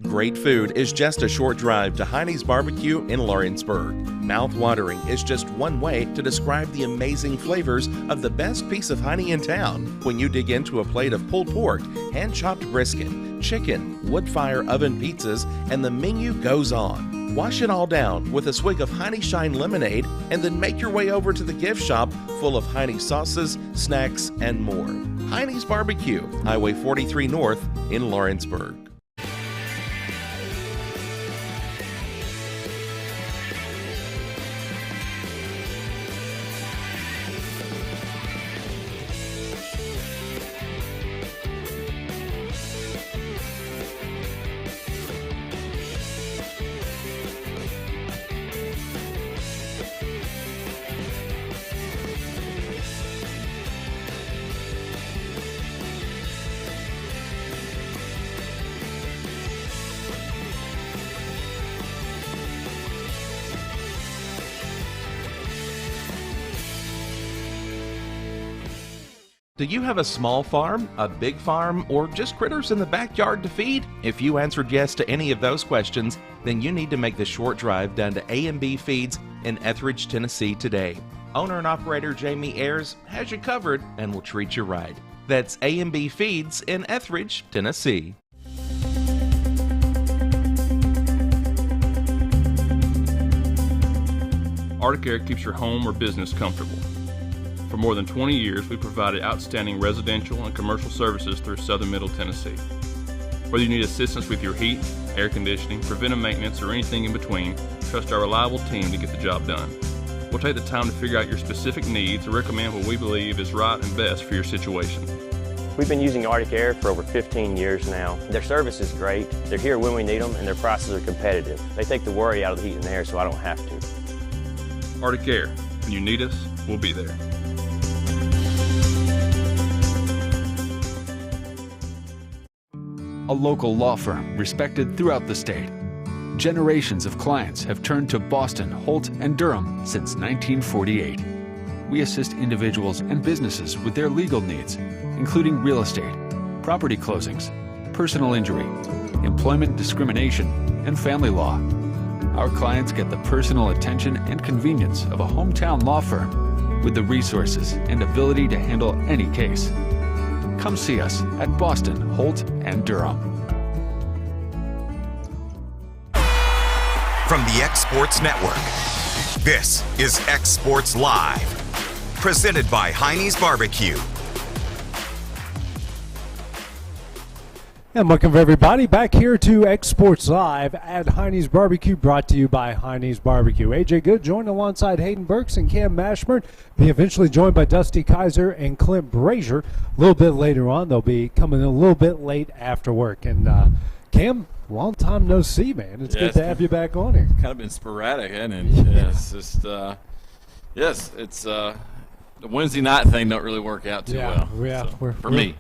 Great food is just a short drive to Heinie's BBQ in Lawrenceburg. Mouth-watering is just one way to describe the amazing flavors of the best piece of Hinie in town when you dig into a plate of pulled pork, hand-chopped brisket, chicken, wood-fire oven pizzas, and the menu goes on. Wash it all down with a swig of Hinie Shine lemonade and then make your way over to the gift shop full of Hinie sauces, snacks, and more. Heinie's BBQ, Highway 43 North in Lawrenceburg. Do you have a small farm, a big farm, or just critters in the backyard to feed? If you answered yes to any of those questions, then you need to make the short drive down to A&B Feeds in Etheridge, Tennessee today. Owner and operator Jamie Ayers has you covered and will treat you right. That's A&B Feeds in Etheridge, Tennessee. Arctic Air keeps your home or business comfortable. For more than 20 years, we provided outstanding residential and commercial services through southern Middle Tennessee. Whether you need assistance with your heat, air conditioning, preventive maintenance, or anything in between, trust our reliable team to get the job done. We'll take the time to figure out your specific needs and recommend what we believe is right and best for your situation. We've been using Arctic Air for over 15 years now. Their service is great, they're here when we need them, and their prices are competitive. They take the worry out of the heat and air so I don't have to. Arctic Air, when you need us, we'll be there. A local law firm respected throughout the state. Generations of clients have turned to Boston, Holt, and Durham since 1948. We assist individuals and businesses with their legal needs, including real estate, property closings, personal injury, employment discrimination, and family law. Our clients get the personal attention and convenience of a hometown law firm with the resources and ability to handle any case. Come see us at Boston, Holt, and Durham. From the xSports Network, this is xSports Live, presented by Heinie's BBQ. And welcome everybody back here to xSports Live at Heinie's BBQ, brought to you by Heinie's BBQ. AJ Good joined alongside Hayden Burks and Cam Mashburn. Be eventually joined by Dusty Kaiser and Clint Brazier. A little bit later on, they'll be coming a little bit late after work. And Cam, long time no see, man. It's good to have you back on here. Kind of been sporadic, hasn't it? Yeah. It's just, it's the Wednesday night thing don't really work out too well. Yeah, so, for me.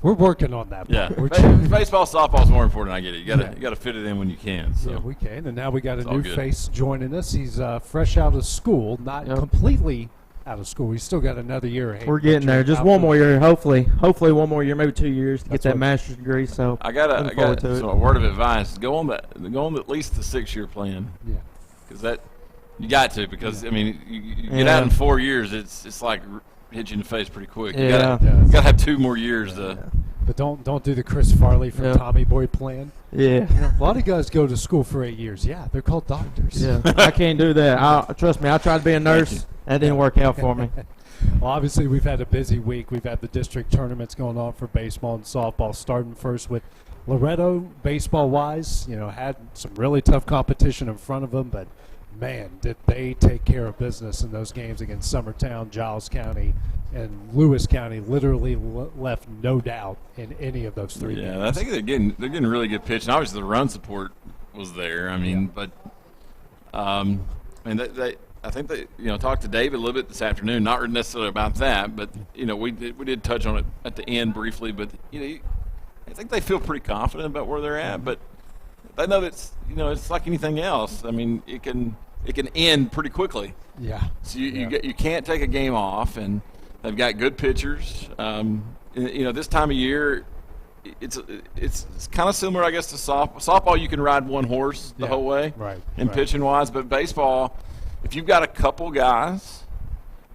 We're working on that. Yeah, baseball, softball is more important. I get it. You got to fit it in when you can. So. Yeah, we can. And now we got a new face joining us. He's fresh out of school, not completely out of school. He's still got another year. We're getting there. Just one more year, hopefully one more year, maybe 2 years to get that master's degree. So I got a word of advice: go on at least the 6-year plan. Yeah, because you got to. Because I mean, you get out in 4 years, it's like hit you in the face pretty quick. You gotta have 2 more years to. But don't do the Chris Farley from Tommy Boy plan. Yeah. A lot of guys go to school for 8 years. Yeah, they're called doctors. Yeah, I can't do that. Trust me, I tried to be a nurse. That didn't work out for me. Well, obviously, we've had a busy week. We've had the district tournaments going on for baseball and softball, starting first with Loretto, baseball-wise. Had some really tough competition in front of them, but, man, did they take care of business in those games against Summertown, Giles County, and Lewis County. Literally left no doubt in any of those 3 games. Yeah, I think they're getting really good pitching. Obviously, the run support was there. I mean, but I think they talked to David a little bit this afternoon. Not necessarily about that, but we did touch on it at the end briefly. But I think they feel pretty confident about where they're at. But they know that it's like anything else. I mean, it can end pretty quickly. Yeah. So you can't take a game off, and they've got good pitchers. This time of year, it's kind of similar, I guess, to softball. Softball, you can ride one horse the whole way, right? And pitching wise, but baseball, if you've got a couple guys,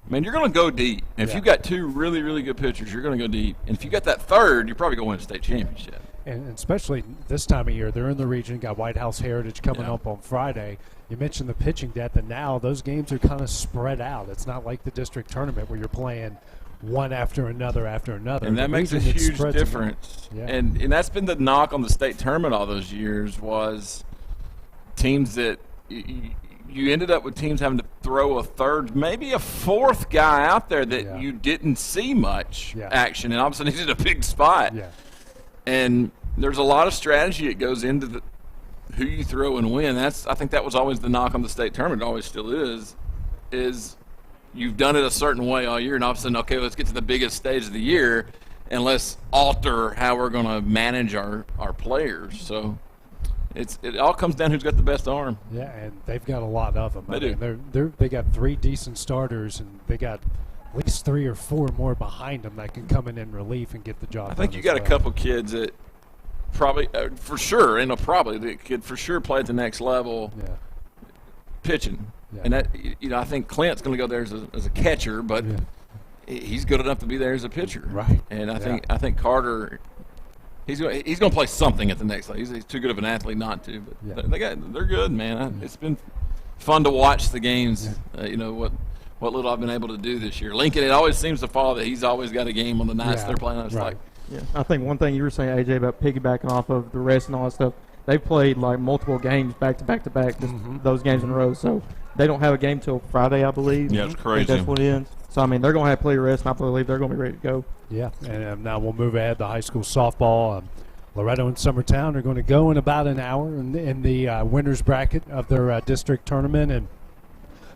man, you're going to go deep. And if you've got two really, really good pitchers, you're going to go deep. And if you got that third, you're probably going to win a state championship. And especially this time of year, they're in the region, got White House Heritage coming up on Friday. You mentioned the pitching depth, and now those games are kind of spread out. It's not like the district tournament where you're playing one after another. And that makes a huge difference. Yeah. And that's been the knock on the state tournament all those years was teams that you ended up with teams having to throw a third, maybe a fourth guy out there that you didn't see much action, and all of a sudden he's in a big spot. Yeah. And there's a lot of strategy that goes into who you throw and when. I think that was always the knock on the state tournament. It always still is you've done it a certain way all year, and all of a sudden, okay, let's get to the biggest stage of the year, and let's alter how we're going to manage our players. So it all comes down who's got the best arm. Yeah, and they've got a lot of them. They do. They got 3 decent starters, and they got at least 3 or 4 more behind them that can come in relief and get the job done. I think you got a couple kids that probably, for sure, that could for sure play at the next level pitching. Yeah. And that, I think Clint's going to go there as a catcher, but he's good enough to be there as a pitcher. Right. And I think Carter, he's going to play something at the next level. He's too good of an athlete not to. But they're good, man. It's been fun to watch the games. What little I've been able to do this year. Lincoln, it always seems to fall that he's always got a game on the nights they're playing. I think one thing you were saying, AJ, about piggybacking off of the rest and all that stuff, they've played like multiple games back to back to back, just those games in a row. So they don't have a game till Friday, I believe. Yeah, it's crazy. I think that's what it ends. So, I mean, they're going to have plenty of rest, and I believe they're going to be ready to go. Yeah, and now we'll move ahead to high school softball. Loretto and Summertown are going to go in about an hour in the winners bracket of their district tournament, and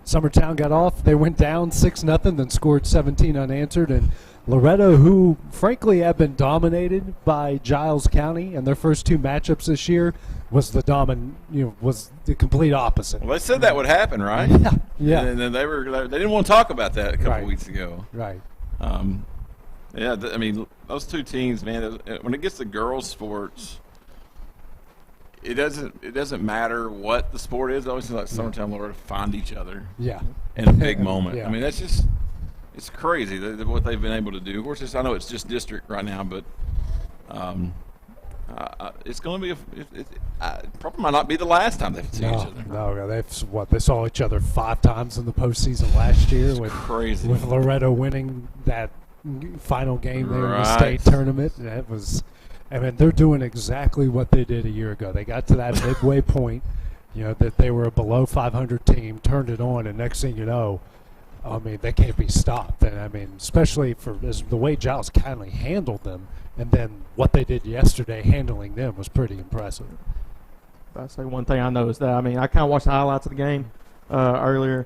Summertown got off. They went down 6-0, then scored 17 unanswered. And Loretto, who frankly have been dominated by Giles County in their first 2 matchups this year, was the complete opposite. Well, they said that would happen, right? Yeah. And then they didn't want to talk about that a couple weeks ago. Right. I mean, those 2 teams, man. When it gets to girls' sports, it doesn't matter what the sport is. It always seems like Summertown Loretto find each other. Yeah. In a big moment. Yeah. I mean, that's just it's crazy what they've been able to do. Of course, I know it's just district right now, but it's going to be probably might not be the last time they've seen each other. No, they saw each other 5 times in the postseason last year. Crazy. With Loretto winning that final game there in the state tournament. That was. I mean, they're doing exactly what they did a year ago. They got to that midway point, that they were a below 500 team, turned it on, and next thing you know, I mean, they can't be stopped. And, I mean, especially for the way Giles kindly handled them, and then what they did yesterday handling them was pretty impressive. I'll say one thing I noticed that, I mean, I kind of watched the highlights of the game earlier.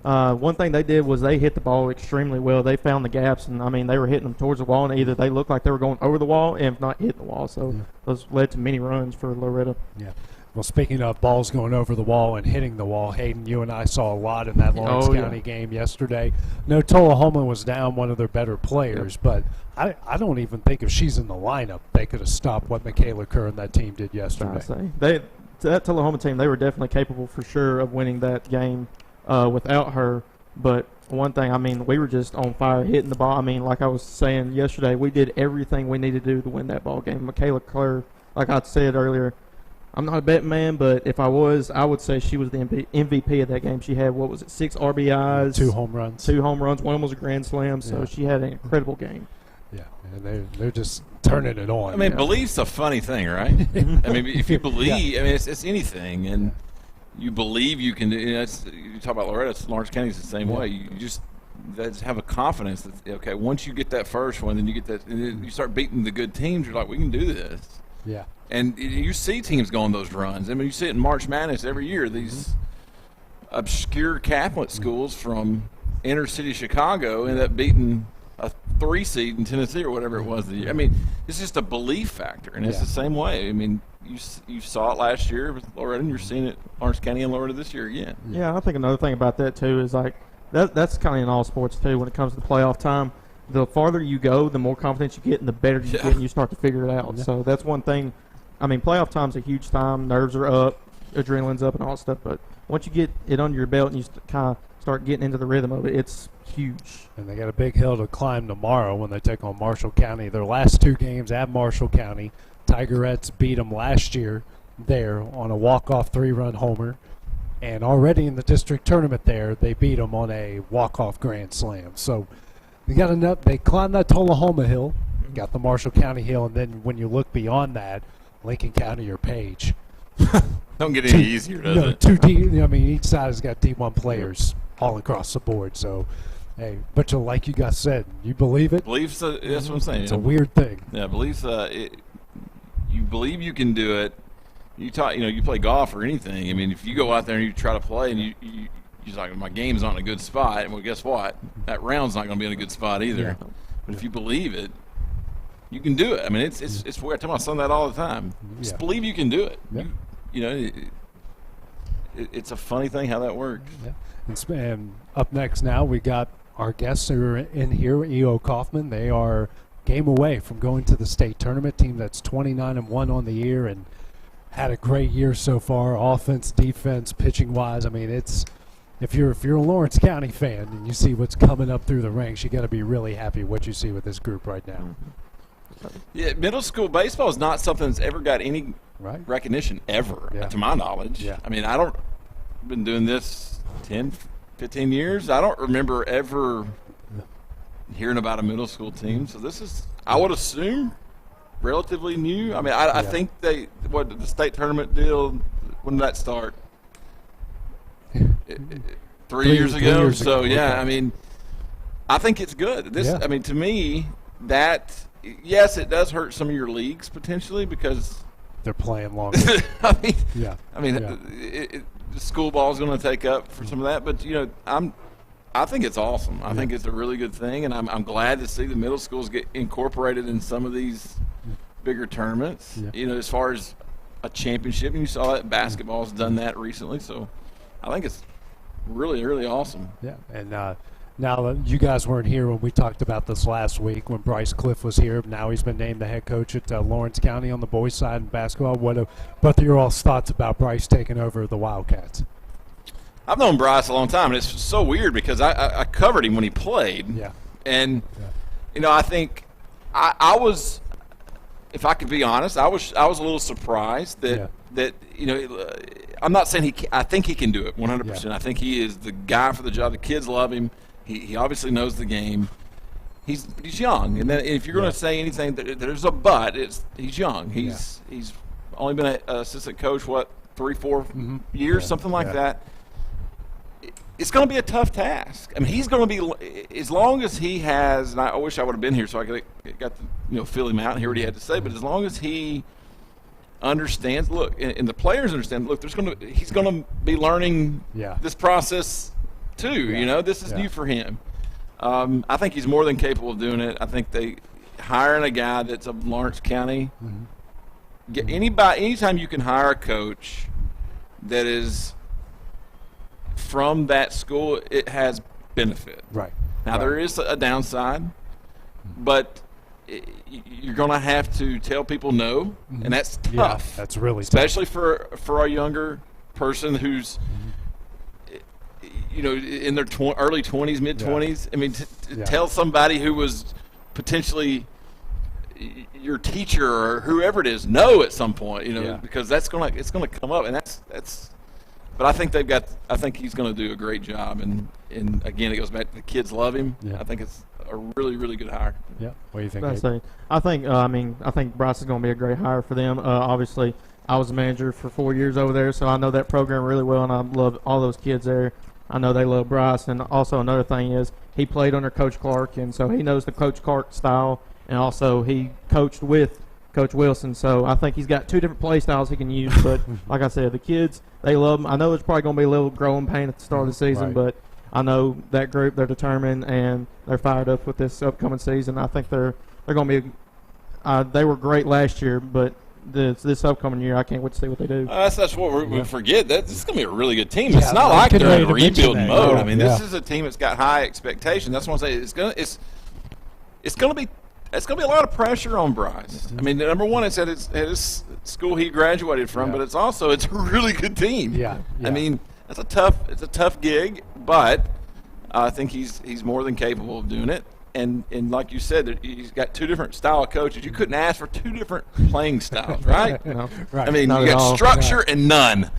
One thing they did was they hit the ball extremely well. They found the gaps, and, I mean, they were hitting them towards the wall, and either they looked like they were going over the wall and if not hitting the wall. So those led to many runs for Loretto. Yeah. Well, speaking of balls going over the wall and hitting the wall, Hayden, you and I saw a lot in that Lawrence County game yesterday. No, Tullahoma was down one of their better players, but I don't even think if she's in the lineup, they could have stopped what Michaela Kerr and that team did yesterday. That Tullahoma team, they were definitely capable for sure of winning that game without her. But one thing, I mean, we were just on fire hitting the ball. I mean, like I was saying yesterday, we did everything we needed to do to win that ball game. Michaela Kerr, like I said earlier, I'm not a betting man, but if I was, I would say she was the MVP of that game. She had, 6 RBIs? 2 home runs. 2 home runs. One was a grand slam, so she had an incredible game. Yeah, and they're just turning it on. I mean, belief's a funny thing, right? I mean, if you believe, I mean, it's anything, and you believe you can do. You talk about Loretta, Lawrence County's the same way. You just have a confidence that once you get that first one, then you get that, and then you start beating the good teams. You're like, we can do this. Yeah. And you see teams go on those runs. I mean, you see it in March Madness every year. These obscure Catholic schools from inner city Chicago end up beating a 3 seed in Tennessee or whatever it was. I mean, it's just a belief factor, and it's the same way. I mean, you saw it last year with Loretta, and you're seeing it Lawrence County and Loretta this year again. Yeah, I think another thing about that too is like that's kind of in all sports too when it comes to the playoff time. the farther you go, the more confidence you get, and the better you get, and you start to figure it out. So that's one thing. I mean, playoff time's a huge time. Nerves are up, adrenaline's up, and all that stuff. But once you get it under your belt and you kind of start getting into the rhythm of it, it's huge. And they got a big hill to climb tomorrow when they take on Marshall County. Their last 2 games at Marshall County, Tigerettes beat them last year there on a walk-off 3-run homer. And already in the district tournament there, they beat them on a walk-off grand slam. So they climbed that Tullahoma hill, got the Marshall County hill, and then when you look beyond that, Lincoln County or Page. Don't get any easier, does it? Each side has got D1 players all across the board. So, hey, but like you guys said, you believe it? Beliefs, that's what I'm saying. It's a weird thing. Yeah, beliefs, you believe you can do it. You play golf or anything. I mean, if you go out there and you try to play and you're like, my game's not in a good spot, well, guess what? That round's not going to be in a good spot either. Yeah. But if you believe it, you can do it. I mean, it's weird. I tell my son that all the time. Just believe you can do it. Yeah. It's a funny thing how that works. Yeah. And up next now, we got our guests who are in here, E.O. Kaufman. They are game away from going to the state tournament, team that's 29-1 on the year and had a great year so far, offense, defense, pitching-wise. I mean, if you're a Lawrence County fan and you see what's coming up through the ranks, you got to be really happy what you see with this group right now. Yeah, middle school baseball is not something that's ever got any recognition ever, to my knowledge. Yeah. I mean, I've been doing this 10, 15 years. I don't remember ever hearing about a middle school team. So this is, I would assume, relatively new. I mean, I think the state tournament deal, when did that start? 3 years ago. So I mean, I think it's good. I mean, to me, yes, it does hurt some of your leagues potentially because they're playing longer. The school ball is going to take up for some of that, but I think it's awesome. I think it's a really good thing, and I'm glad to see the middle schools get incorporated in some of these bigger tournaments. As far as a championship, and you saw that basketball's done that recently, so I think it's really, really awesome. Yeah, and now you guys weren't here when we talked about this last week when Bryce Cliff was here. Now he's been named the head coach at Lawrence County on the boys' side in basketball. What are both of your all's thoughts about Bryce taking over the Wildcats? I've known Bryce a long time, and it's so weird because I covered him when he played. Yeah. And, I think I was, if I could be honest, I was a little surprised that I'm not saying I think he can do it 100%. Yeah. I think he is the guy for the job. The kids love him. He obviously knows the game. He's young, and then if you're going to say anything, there's a but. He's young. He's only been an assistant coach 3-4 years, something like that. It's going to be a tough task. I mean, he's going to be, as long as he has, and I wish I would have been here so I got to feel him out and hear what he had to say, but as long as he understands, look, and the players understand, look, he's going to be learning this process too. This is new for him. I think he's more than capable of doing it. I think hiring a guy that's of Lawrence County, anytime you can hire a coach that is from that school, it has benefit. Right. Now, there is a downside, but you're going to have to tell people no, and that's tough. Yeah, that's really especially tough. for a younger person who's in their early 20s, mid-20s. I mean, tell somebody who was potentially your teacher or whoever it is no at some point, because it's going to come up, and that's. But I think he's going to do a great job, and again, it goes back to the kids love him. Yeah. I think it's a really, really good hire. Yeah. What do you think? I think Bryce is going to be a great hire for them. Obviously, I was a manager for 4 years over there, so I know that program really well, and I love all those kids there. I know they love Bryce, and also another thing is he played under Coach Clark, and so he knows the Coach Clark style, and also he coached with Coach Wilson, so I think he's got 2 different play styles he can use. But like I said, the kids, they love him. I know there's probably going to be a little growing pain at the start of the season, but I know that group, they're determined and they're fired up with this upcoming season. I think they're going to be they were great last year, but this upcoming year, I can't wait to see what they do. That's what we forget. This is going to be a really good team. It's not like they're in rebuild mode. I mean, this is a team that's got high expectations. That's what I'm saying. it's going to be a lot of pressure on Bryce. I mean, number one, it's at his school he graduated from, but it's a really good team. Yeah. I mean, it's a tough gig, but I think he's more than capable of doing it. And like you said, he's got two different style of coaches. You couldn't ask for two different playing styles, right? No. Right. I mean, Not you at got all. structure and none.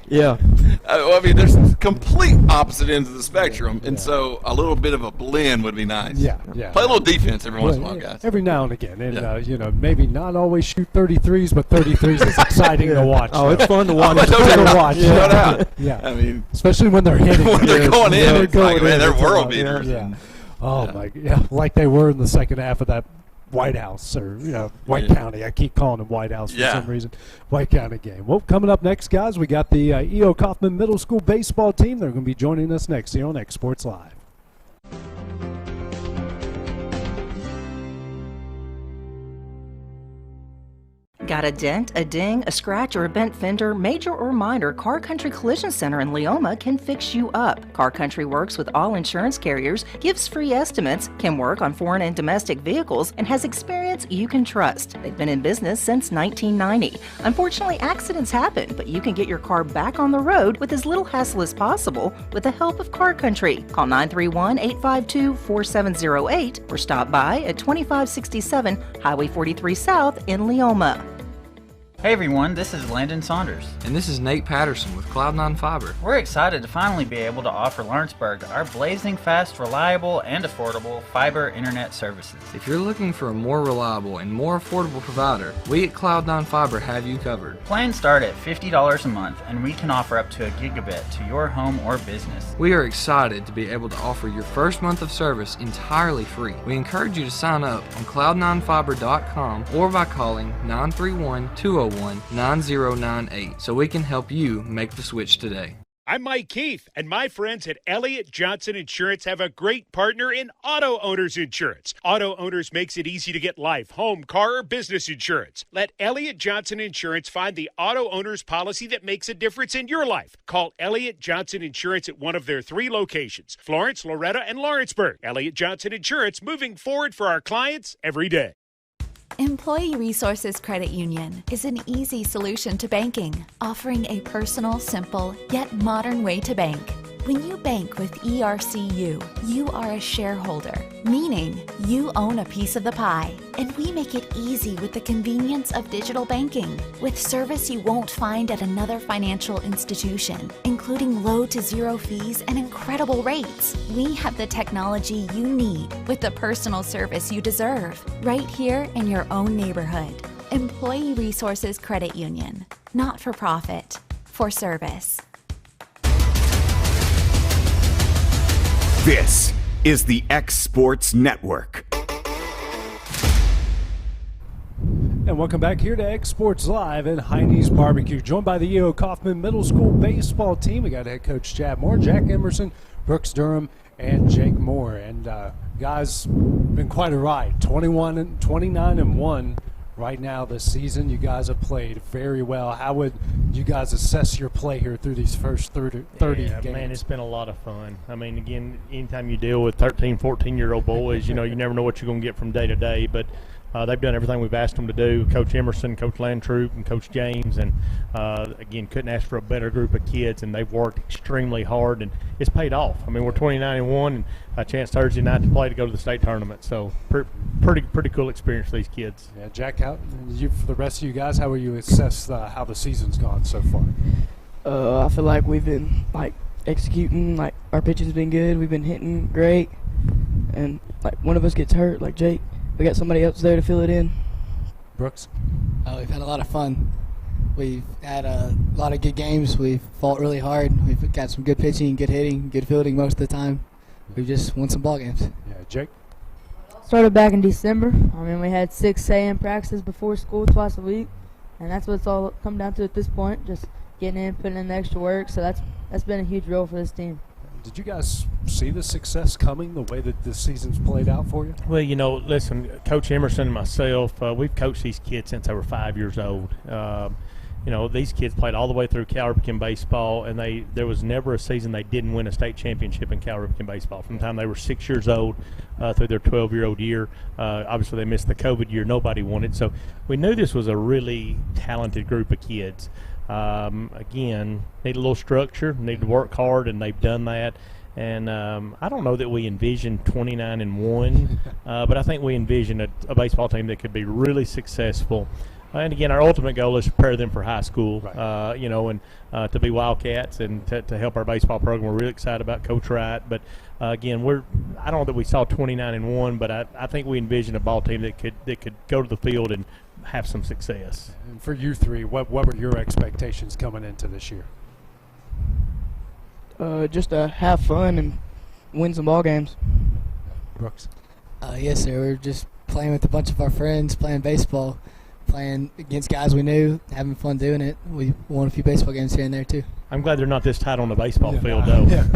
Yeah. I mean, there's complete opposite ends of the spectrum, and so a little bit of a blend would be nice. Yeah. Play a little defense every once in a while, guys. Every now and again. And, maybe not always shoot 33s, but 33s is exciting to watch. Oh, it's fun to watch. No doubt. watch. No doubt. Yeah. I mean, especially when they're hitting. when they're going in, They're it's like, man, they're It's a world lot. beaters. Yeah. Oh, my God. Like they were in the second half of that White House or White County. I keep calling them White House for some reason. White County game. Well, coming up next, guys, we got the E.O. Kaufman Middle School baseball team. They're going to be joining us next here on xSports Live. Got a dent, a ding, a scratch, or a bent fender? Major or minor, Car Country Collision Center in Leoma can fix you up. Car Country works with all insurance carriers, gives free estimates, can work on foreign and domestic vehicles, and has experience you can trust. They've been in business since 1990. Unfortunately, accidents happen, but you can get your car back on the road with as little hassle as possible with the help of Car Country. Call 931-852-4708 or stop by at 2567 Highway 43 South in Leoma. Hey everyone, this is Landon Saunders. And this is Nate Patterson with Cloud9 Fiber. We're excited to finally be able to offer Lawrenceburg our blazing fast, reliable, and affordable fiber internet services. If you're looking for a more reliable and more affordable provider, we at Cloud9 Fiber have you covered. Plans start at $50 a month, and we can offer up to a gigabit to your home or business. We are excited to be able to offer your first month of service entirely free. We encourage you to sign up on cloud9fiber.com or by calling 931-201-9098 so we can help you make the switch today. I'm Mike Keith, and my friends at Elliott Johnson Insurance have a great partner in Auto Owners Insurance. Auto Owners makes it easy to get life, home, car, or business insurance. Let Elliott Johnson Insurance find the Auto Owners policy that makes a difference in your life. Call Elliott Johnson Insurance at one of their 3 locations, Florence, Loretto, and Lawrenceburg. Elliott Johnson Insurance, moving forward for our clients every day. Employee Resources Credit Union is an easy solution to banking, offering a personal, simple, yet modern way to bank. When you bank with ERCU, you are a shareholder, meaning you own a piece of the pie. And we make it easy with the convenience of digital banking, with service you won't find at another financial institution, including low to zero fees and incredible rates. We have the technology you need with the personal service you deserve, right here in your own neighborhood. Employee Resources Credit Union, not for profit, for service. This is the xSports Network. And welcome back here to xSports Live at Hinie's BBQ. Joined by the E.O. Kaufman Middle School baseball team. We got head coach Chad Moore, Jack Emerson, Brooks Durham, and Jake Moore. And guys, been quite a ride. 29-1 right now this season. You guys have played very well. How would you guys assess your play here through these first 30 games? Man, it's been a lot of fun. I mean, again, anytime you deal with 13, 14-year-old boys, you never know what you're going to get from day to day. But they've done everything we've asked them to do. Coach Emerson, Coach Landtroop, and Coach James. And, again, couldn't ask for a better group of kids. And they've worked extremely hard, and it's paid off. I mean, we're 29-1 and a chance Thursday night to play to go to the state tournament. So pretty cool experience for these kids. Yeah, Jack, for the rest of you guys, how will you assess how the season's gone so far? I feel like we've been executing. Our pitch has been good. We've been hitting great, and one of us gets hurt, like Jake, we got somebody else there to fill it in. Brooks? We've had a lot of fun. We've had a lot of good games. We've fought really hard. We've got some good pitching, good hitting, good fielding most of the time. We've just won some ball games. Yeah, Jake? Started back in December. I mean, we had 6 a.m. practices before school twice a week, and that's what it's all come down to at this point, just getting in, putting in the extra work. So that's been a huge role for this team. Did you guys see the success coming the way that this season's played out for you? Well, listen, Coach Emerson and myself, we've coached these kids since they were 5 years old. these kids played all the way through Cal Ripken baseball, and there was never a season they didn't win a state championship in Cal Ripken baseball. From the time they were 6 years old through their 12-year-old year. Obviously, they missed the COVID year. Nobody won it. So we knew this was a really talented group of kids. Again, need a little structure, need to work hard, and they've done that. And I don't know that we envisioned 29-1, but I think we envisioned a baseball team that could be really successful. And again, our ultimate goal is to prepare them for high school, right. And to be Wildcats and to help our baseball program. We're really excited about Coach Wright. But again, I don't know that we saw 29-1, but I think we envisioned a ball team that could go to the field and have some success. And for you three, what were your expectations coming into this year? Just to have fun and win some ball games. Brooks? Yes, sir. We were just playing with a bunch of our friends, playing baseball, playing against guys we knew, having fun doing it. We won a few baseball games here and there, too. I'm glad they're not this tight on the baseball field, though. Yeah.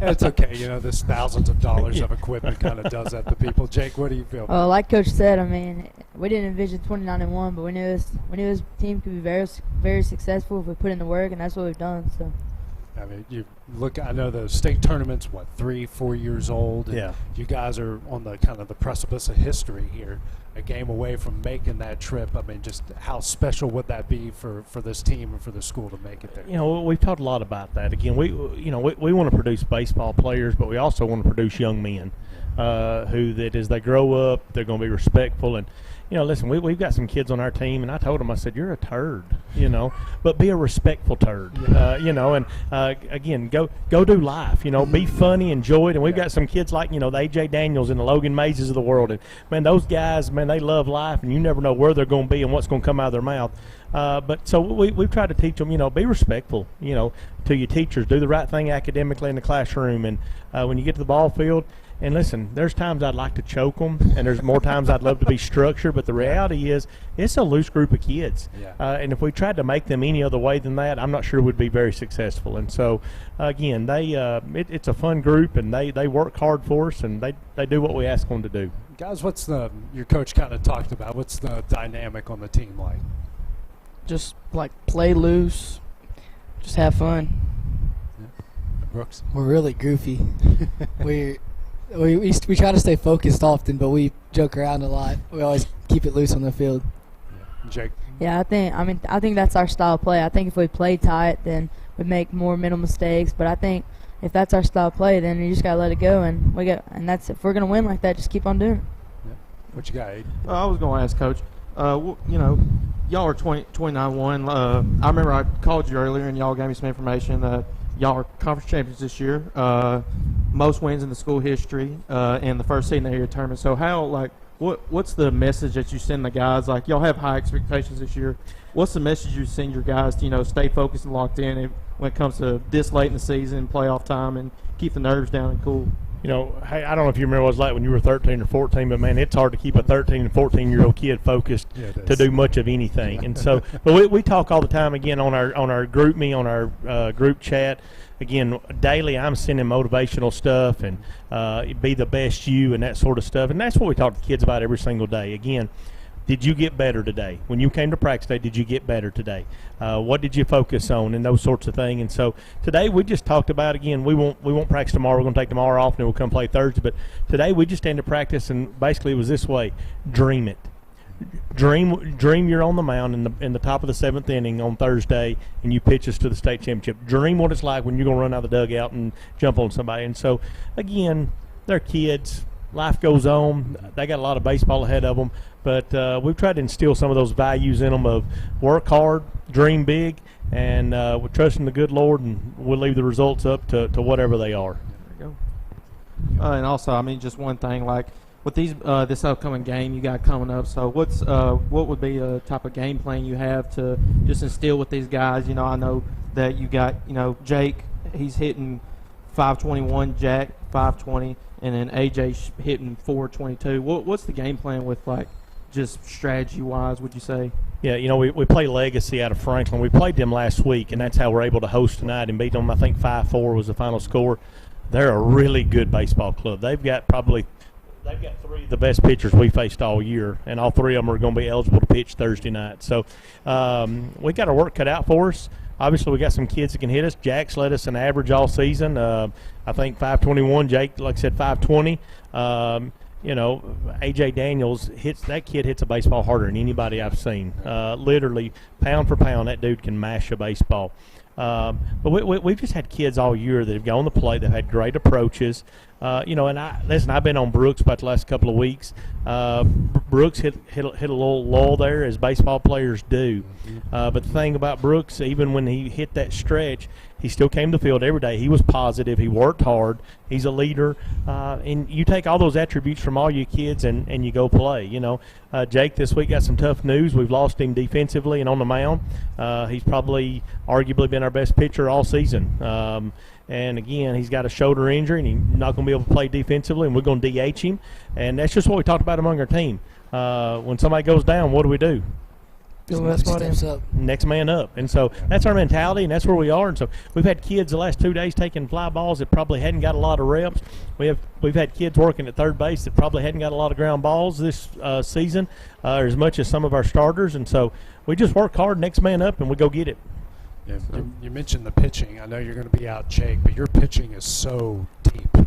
It's okay. There's thousands of dollars of equipment kind of does that to people. Jake, what do you feel? Like Coach said, we didn't envision 29-1, but we knew this team could be very, very successful if we put in the work, and that's what we've done. So. You look. I know the state tournament's 3-4 years old. And yeah. You guys are on the kind of the precipice of history here, a game away from making that trip. Just how special would that be for this team and for the school to make it there? We've talked a lot about that. Again, we want to produce baseball players, but we also want to produce young men who that as they grow up, they're going to be respectful. And listen, we've got some kids on our team, and I told them, I said, you're a turd, but be a respectful turd, and again, go do life, be funny, enjoy it. And we've got some kids like, the A.J. Daniels and the Logan Mazes of the world. And, man, those guys, they love life, and you never know where they're going to be and what's going to come out of their mouth. But so we've tried to teach them, be respectful, to your teachers. Do the right thing academically in the classroom. And when you get to the ball field, and listen, there's times I'd like to choke them, and there's more times I'd love to be structured, but the reality is it's a loose group of kids. Yeah. And if we tried to make them any other way than that, I'm not sure we'd be very successful. And so, again, it's a fun group, and they work hard for us, and they do what we ask them to do. Guys, your coach kind of talked about, what's the dynamic on the team like? Just, play loose, just have fun. Yeah. Brooks? We're really goofy. We try to stay focused often, but we joke around a lot. We always keep it loose on the field. Yeah. Jake? Yeah, I think that's our style of play. I think if we play tight, then we make more mental mistakes. But I think if that's our style of play, then you just gotta let it go, and that's if we're gonna win like that, just keep on doing it. Yeah. What you got, Aiden? I was gonna ask Coach. Y'all are 29-1. I remember I called you earlier, and y'all gave me some information that y'all are conference champions this year. Most wins in the school history, and the first seed in the area tournament. So what's the message that you send the guys? Y'all have high expectations this year. What's the message you send your guys to, stay focused and locked in when it comes to this late in the season, playoff time, and keep the nerves down and cool? Hey, I don't know if you remember what it was like when you were 13 or 14, but, man, it's hard to keep a 13 and 14-year-old kid focused to do much of anything. And so, but we talk all the time, again, on our group on our group chat. Again, daily I'm sending motivational stuff and be the best you and that sort of stuff. And that's what we talk to the kids about every single day. Again, did you get better today? When you came to practice today, did you get better today? What did you focus on and those sorts of things? And so today we just talked about, again, we won't practice tomorrow. We're going to take tomorrow off and then we'll come play Thursday. But today we just stand to practice, and basically it was this way: dream it. Dream you're on the mound in the top of the 7th inning on Thursday, and you pitch us to the state championship. Dream what it's like when you're going to run out of the dugout and jump on somebody. And so, again, they're kids. Life goes on. They got a lot of baseball ahead of them. But we've tried to instill some of those values in them of work hard, dream big, and we're trusting the good Lord, and we'll leave the results up to whatever they are. There you go. And also, just one thing, with these this upcoming game you got coming up, so what would be a type of game plan you have to just instill with these guys? I know that you got Jake, he's hitting 521, Jack 520, and then AJ hitting 422. What's the game plan with just strategy wise, would you say? Yeah, we play Legacy out of Franklin. We played them last week, and that's how we're able to host tonight and beat them. I think 5-4 was the final score. They're a really good baseball club. They've got probably they've got three of the best pitchers we faced all year, and all three of them are going to be eligible to pitch Thursday night. So we got our work cut out for us. Obviously, we got some kids that can hit us. Jack's led us an average all season. I think 521. Jake, like I said, 520. A.J. Daniels that kid hits a baseball harder than anybody I've seen. Literally, pound for pound, that dude can mash a baseball. But we've just had kids all year that have gone to play. They've had great approaches. And I've been on Brooks about the last couple of weeks. Brooks hit a little lull there, as baseball players do. But the thing about Brooks, even when he hit that stretch, he still came to the field every day. He was positive. He worked hard. He's a leader. And you take all those attributes from all your kids and you go play. Jake this week got some tough news. We've lost him defensively and on the mound. He's probably arguably been our best pitcher all season. And, again, he's got a shoulder injury, and he's not going to be able to play defensively, and we're going to DH him. And that's just what we talked about among our team. When somebody goes down, what do? Steps up. Next man up. And so that's our mentality, and that's where we are. And so we've had kids the last 2 days taking fly balls that probably hadn't got a lot of reps. We've had kids working at third base that probably hadn't got a lot of ground balls this season, as much as some of our starters. And so we just work hard, next man up, and we go get it. Yeah, you mentioned the pitching. I know you're going to be out, Jake, but your pitching is so deep.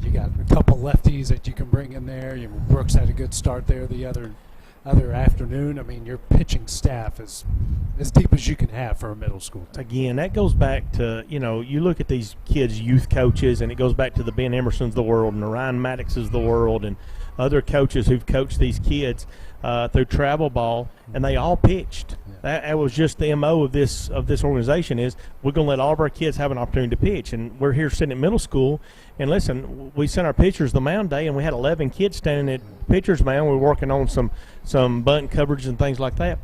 You got a couple lefties that you can bring in there. Brooks had a good start there the other afternoon. I mean, your pitching staff is as deep as you can have for a middle school team. Again, that goes back to, you look at these kids' youth coaches, and it goes back to the Ben Emersons of the world and the Ryan Maddoxes of the world and other coaches who've coached these kids through travel ball, and they all pitched. That was just the MO of this organization is we're going to let all of our kids have an opportunity to pitch. And we're here sitting at middle school, and listen, we sent our pitchers the mound day, and we had 11 kids standing at pitcher's mound. We were working on some bunt coverage and things like that.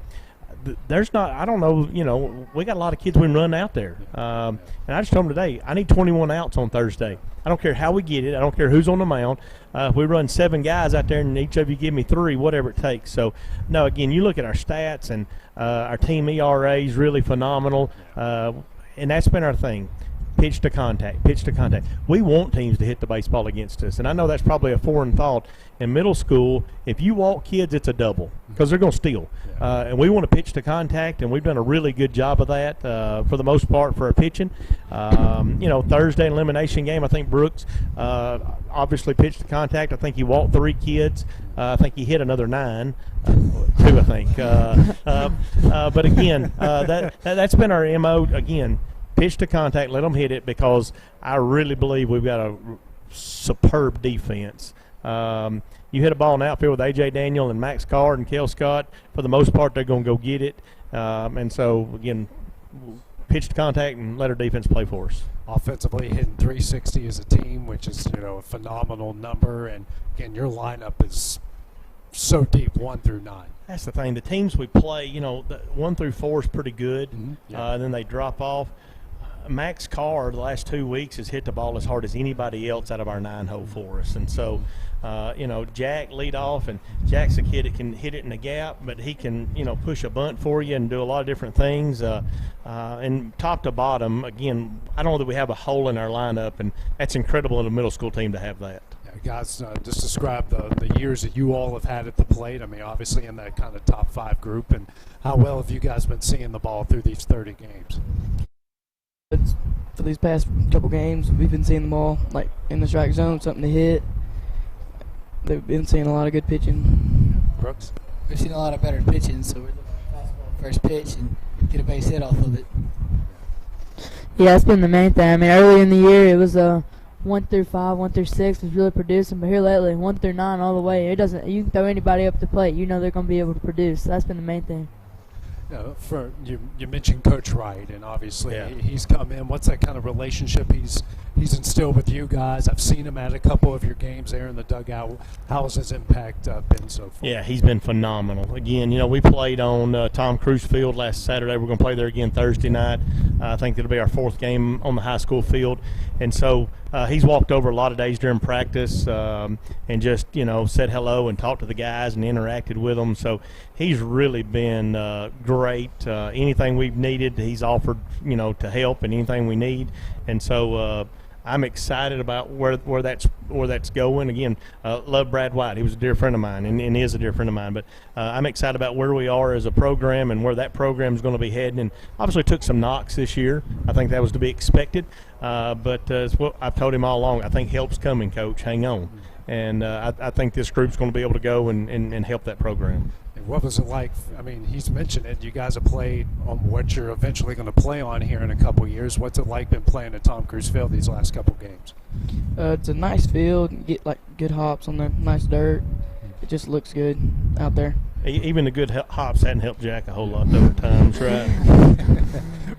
There's not, I don't know, we got a lot of kids we can run out there. And I just told them today, I need 21 outs on Thursday. I don't care how we get it. I don't care who's on the mound. If we run 7 guys out there and each of you give me 3, whatever it takes. So, no, again, you look at our stats, and our team ERA is really phenomenal. And that's been our thing. Pitch to contact. We want teams to hit the baseball against us. And I know that's probably a foreign thought. In middle school, if you walk kids, it's a double because they're going to steal. And we want to pitch to contact, and we've done a really good job of that for the most part for our pitching. Thursday elimination game, I think Brooks obviously pitched to contact. I think he walked 3 kids. I think he hit another 9. 2, I think. But again, that's been our MO. Again, pitch to contact, let them hit it, because I really believe we've got a superb defense. You hit a ball in the outfield with A.J. Daniel and Max Card and Kel Scott, for the most part, they're going to go get it. And so, again, pitch to contact and let our defense play for us. Offensively, hitting 360 as a team, which is, a phenomenal number. And, again, your lineup is so deep, 1 through 9. That's the thing. The teams we play, 1 through 4 is pretty good. Mm-hmm. And then they drop off. Max Carr the last 2 weeks has hit the ball as hard as anybody else out of our 9-hole for us. And so, Jack lead off, and Jack's a kid that can hit it in the gap, but he can, push a bunt for you and do a lot of different things. And top to bottom, again, I don't know that we have a hole in our lineup, and that's incredible in a middle school team to have that. Guys, just describe the years that you all have had at the plate. I mean, obviously in that kind of top 5 group, and how well have you guys been seeing the ball through these 30 games? For these past couple games, we've been seeing them all in the strike zone, something to hit. They've been seeing a lot of good pitching. Brooks? We've seen a lot of better pitching, so we're looking at fastball first pitch and get a base hit off of it. Yeah, that's been the main thing. I mean, early in the year, it was 1 through 5, 1 through 6 was really producing, but here lately, 1 through 9 all the way. You can throw anybody up the plate, they're going to be able to produce. So that's been the main thing. For you mentioned Coach Wright, and obviously he's come in. What's that kind of relationship he's instilled with you guys? I've seen him at a couple of your games there in the dugout. How has his impact been so far? Yeah, he's been phenomenal. Again, we played on Tom Cruise Field last Saturday. We're going to play there again Thursday night. I think it'll be our 4th game on the high school field. And so he's walked over a lot of days during practice and just, said hello and talked to the guys and interacted with them. So he's really been great. Anything we've needed, he's offered, to help, and anything we need. And so I'm excited about where that's going. Again, love Brad White. He was a dear friend of mine, and is a dear friend of mine. But I'm excited about where we are as a program and where that program is going to be heading. And obviously took some knocks this year. I think that was to be expected. But as what I've told him all along, I think help's coming, Coach. Hang on. And I think this group's going to be able to go and help that program. And what was it like? I mean, he's mentioned it. You guys have played on what you're eventually going to play on here in a couple years. What's it like been playing at Tom Cruise Field these last couple games? It's a nice field. You get like good hops on there, nice dirt. It just looks good out there. Even the good hops hadn't helped Jack a whole lot though at times, right?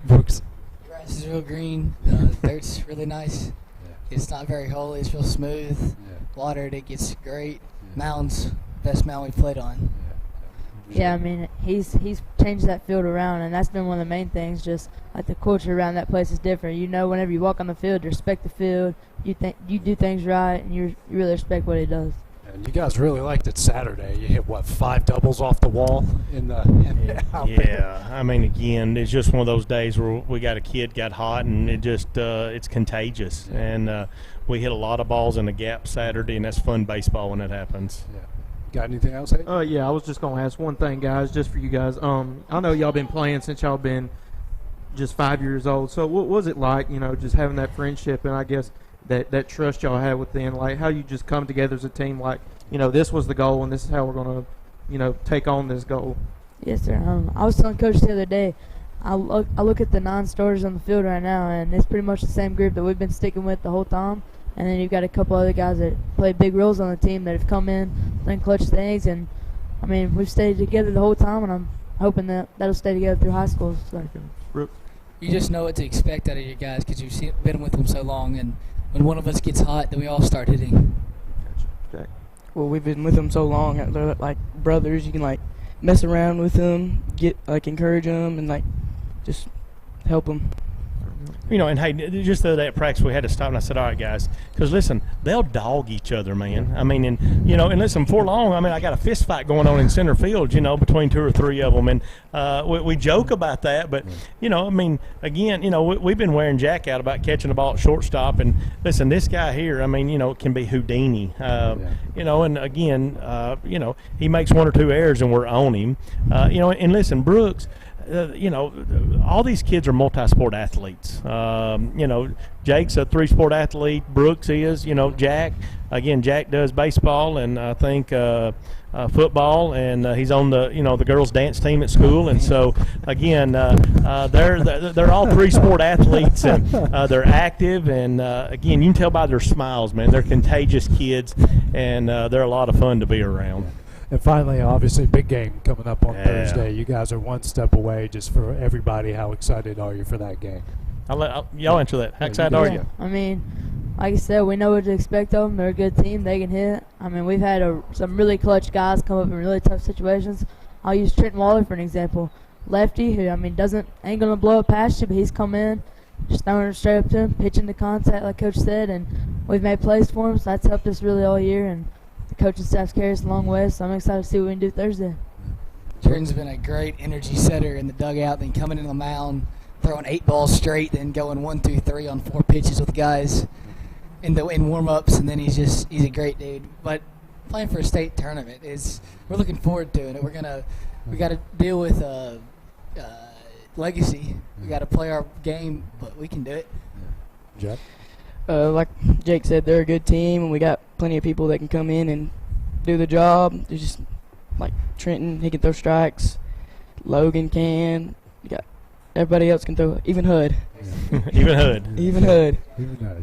Brooks. Grass is real green. Dirt's really nice. It's not very holy. It's real smooth. Watered, it gets great. Mounds, best mound we've played on. Yeah, I mean, he's changed that field around, and that's been one of the main things. Just like the culture around that place is different. You know, whenever you walk on the field, you respect the field. You do things right, and you really respect what he does. And you guys really liked it Saturday. You hit, 5 doubles off the wall in the out there? Yeah, I mean, again, it's just one of those days where we got a kid got hot, and it just it's contagious. And we hit a lot of balls in the gap Saturday, and that's fun baseball when it happens. Yeah. Got anything else, Hayden? Yeah, I was just going to ask one thing, guys, just for you guys. I know y'all been playing since y'all been just 5 years old. So what was it like, just having that friendship and I guess that trust y'all had with them, like how you just come together as a team, like, this was the goal and this is how we're going to, take on this goal? Yes, sir. I was telling Coach the other day, I look at the non-starters on the field right now, and it's pretty much the same group that we've been sticking with the whole time. And then you've got a couple other guys that play big roles on the team that have come in, done clutch things, and I mean we've stayed together the whole time, and I'm hoping that'll stay together through high school. So. You just know what to expect out of your guys because you've been with them so long, and when one of us gets hot, then we all start hitting. Okay. Well, we've been with them so long, they're like brothers. You can mess around with them, encourage them, and just help them. And hey, just the other day at practice, we had to stop, and I said, all right, guys, because listen, they'll dog each other, man. I mean, and listen, before long, I mean, I got a fist fight going on in center field, between 2 or 3 of them, and we joke about that, but, I mean, again, we've been wearing Jack out about catching the ball at shortstop, and listen, this guy here, I mean, can be Houdini, and again, he makes 1 or 2 errors, and we're on him, and listen, Brooks, all these kids are multi-sport athletes. Jake's a 3-sport athlete. Brooks is, Jack. Again, Jack does baseball and I think football, and he's on the girls' dance team at school. And so, again, they're all 3-sport athletes, and they're active. And again, you can tell by their smiles, man. They're contagious kids, and they're a lot of fun to be around. And finally, obviously, big game coming up on Thursday. You guys are 1 step away. Just for everybody, how excited are you for that game? Y'all answer that. How excited are you? I mean, like I said, we know what to expect of them. They're a good team. They can hit. I mean, we've had some really clutch guys come up in really tough situations. I'll use Trenton Waller for an example. Lefty, who, I mean, ain't going to blow up past you, but he's come in, just throwing it straight up to him, pitching to contact, like Coach said, and we've made plays for him, so that's helped us really all year. And the coaching staff's carried us a long way, so I'm excited to see what we can do Thursday. Trenton's been a great energy setter in the dugout, then coming in the mound, throwing 8 balls straight, then going 1, 2, 3 on 4 pitches with guys in warm-ups, and then he's a great dude. But playing for a state tournament we're looking forward to it. We got to deal with legacy. We got to play our game, but we can do it. Jeff? Like Jake said, they're a good team, and we got plenty of people that can come in and do the job. There's just like Trenton, he can throw strikes. Logan can. You got everybody else can throw. Even Hood. Even Hood. Even Hood.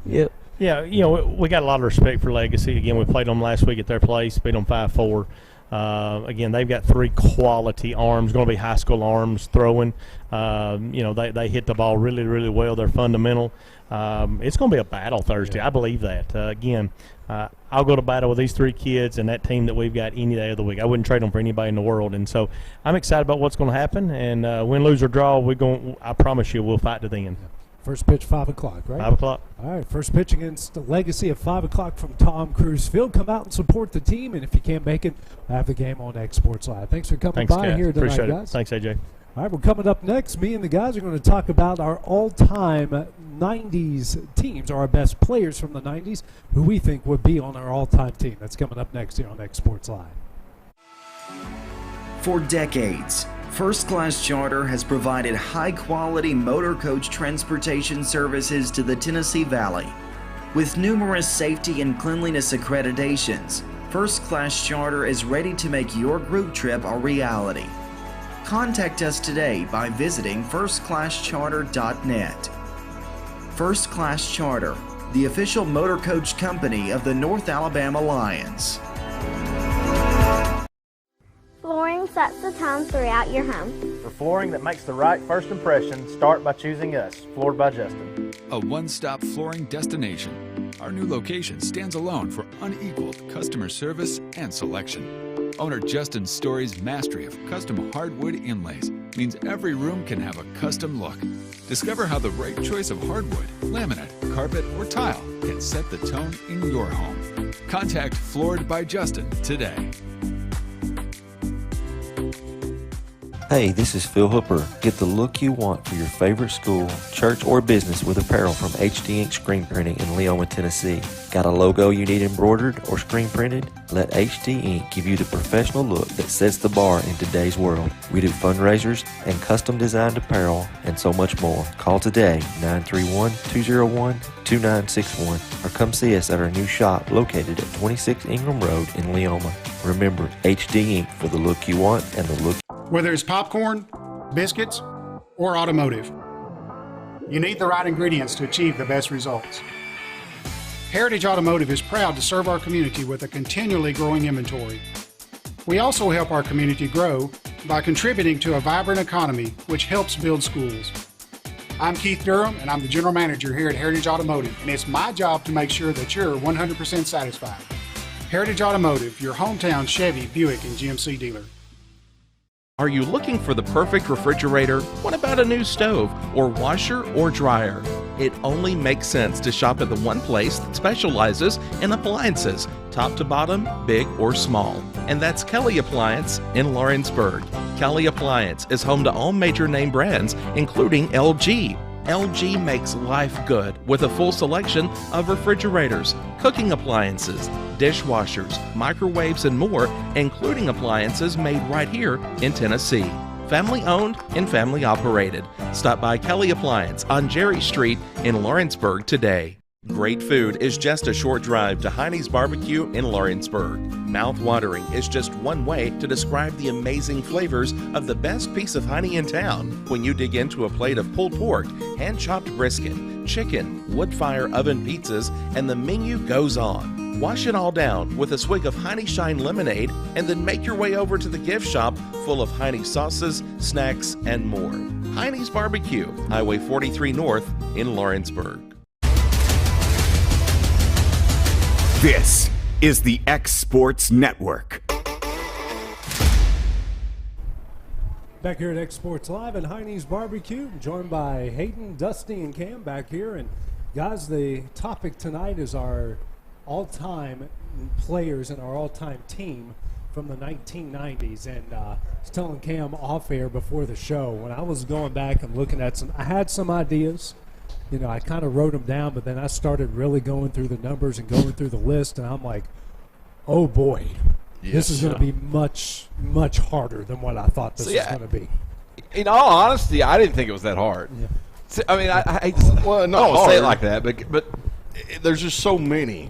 Yep. Yeah, we got a lot of respect for Legacy. Again, we played them last week at their place, beat them 5-4. Again, they've got 3 quality arms, going to be high school arms throwing. They hit the ball really, really well. They're fundamental. It's going to be a battle Thursday. I believe that. Again, I'll go to battle with these 3 kids and that team that we've got any day of the week. I wouldn't trade them for anybody in the world. And so I'm excited about what's going to happen. And win, lose, or draw, I promise you we'll fight to the end. First pitch, 5 o'clock, right? 5 o'clock. All right, first pitch against the Legacy at 5 o'clock from Tom Cruise Field. Come out and support the team, and if you can't make it, have the game on xSports Live. Thanks for coming by guys. here tonight, Appreciate guys. It. Thanks, AJ. All right, well, coming up next, me and the guys are going to talk about our all-time 90s teams, our best players from the 90s, who we think would be on our all-time team. That's coming up next here on xSports Live. For decades, First Class Charter has provided high-quality motor coach transportation services to the Tennessee Valley. With numerous safety and cleanliness accreditations, First Class Charter is ready to make your group trip a reality. Contact us today by visiting firstclasscharter.net. First Class Charter, the official motor coach company of the North Alabama Lions. Flooring sets the tone throughout your home. For flooring that makes the right first impression, start by choosing us, Floored by Justin. A one-stop flooring destination. Our new location stands alone for unequaled customer service and selection. Owner Justin Story's mastery of custom hardwood inlays means every room can have a custom look. Discover how the right choice of hardwood, laminate, carpet, or tile can set the tone in your home. Contact Floored by Justin today. Hey, this is Phil Hooper. Get the look you want for your favorite school, church, or business with apparel from HD Ink Screen Printing in Leoma, Tennessee. Got a logo you need embroidered or screen printed? Let HD Ink give you the professional look that sets the bar in today's world. We do fundraisers and custom designed apparel and so much more. Call today, 931-201-2961, or come see us at our new shop located at 26 Ingram Road in Leoma. Remember, HD Ink for the look you want and the look. Whether it's popcorn, biscuits, or automotive, you need the right ingredients to achieve the best results. Heritage Automotive is proud to serve our community with a continually growing inventory. We also help our community grow by contributing to a vibrant economy which helps build schools. I'm Keith Durham, and I'm the General Manager here at Heritage Automotive, and it's my job to make sure that you're 100% satisfied. Heritage Automotive, your hometown Chevy, Buick, and GMC dealer. Are you looking for the perfect refrigerator? What about a new stove or washer or dryer? It only makes sense to shop at the one place that specializes in appliances, top to bottom, big or small. And that's Kelly Appliance in Lawrenceburg. Kelly Appliance is home to all major name brands, including LG. LG makes life good with a full selection of refrigerators, cooking appliances, dishwashers, microwaves, and more, including appliances made right here in Tennessee. Family owned and family operated. Stop by Kelly Appliance on Jerry Street in Lawrenceburg today. Great food is just a short drive to Hinie's BBQ in Lawrenceburg. Mouth-watering is just one way to describe the amazing flavors of the best piece of Hinie in town when you dig into a plate of pulled pork, hand-chopped brisket, chicken, wood-fire oven pizzas, and the menu goes on. Wash it all down with a swig of Hinie Shine lemonade and then make your way over to the gift shop full of Hinie sauces, snacks, and more. Hinie's BBQ, Highway 43 North in Lawrenceburg. This is the xSports Network. Back here at xSports Live at Hinie's BBQ, joined by Hayden, Dusty, and Cam back here. And guys, the topic tonight is our all-time players and our all-time team from the 1990s. And I was telling Cam off air before the show, when I was going back and looking at I had some ideas. You know, I kind of wrote them down, but then I started really going through the numbers and going through the list, and I'm like, oh boy, this is going to be much, much harder than what I thought this was going to be. In all honesty, I didn't think it was that hard. Yeah. I mean, I don't say it like that, but there's just so many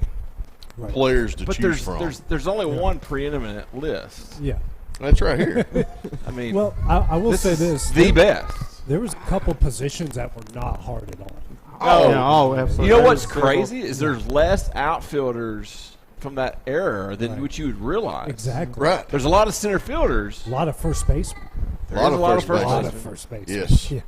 players to choose from. There's only one preeminent list. Yeah. That's right here. I mean, well, I will say this. The best. There was a couple positions that were not hard at all. Oh, absolutely. You know what's crazy is there's less outfielders from that era than what you would realize. Exactly. Right. There's a lot of center fielders. A lot of first basemen. A lot of first basemen. Yes. Yeah.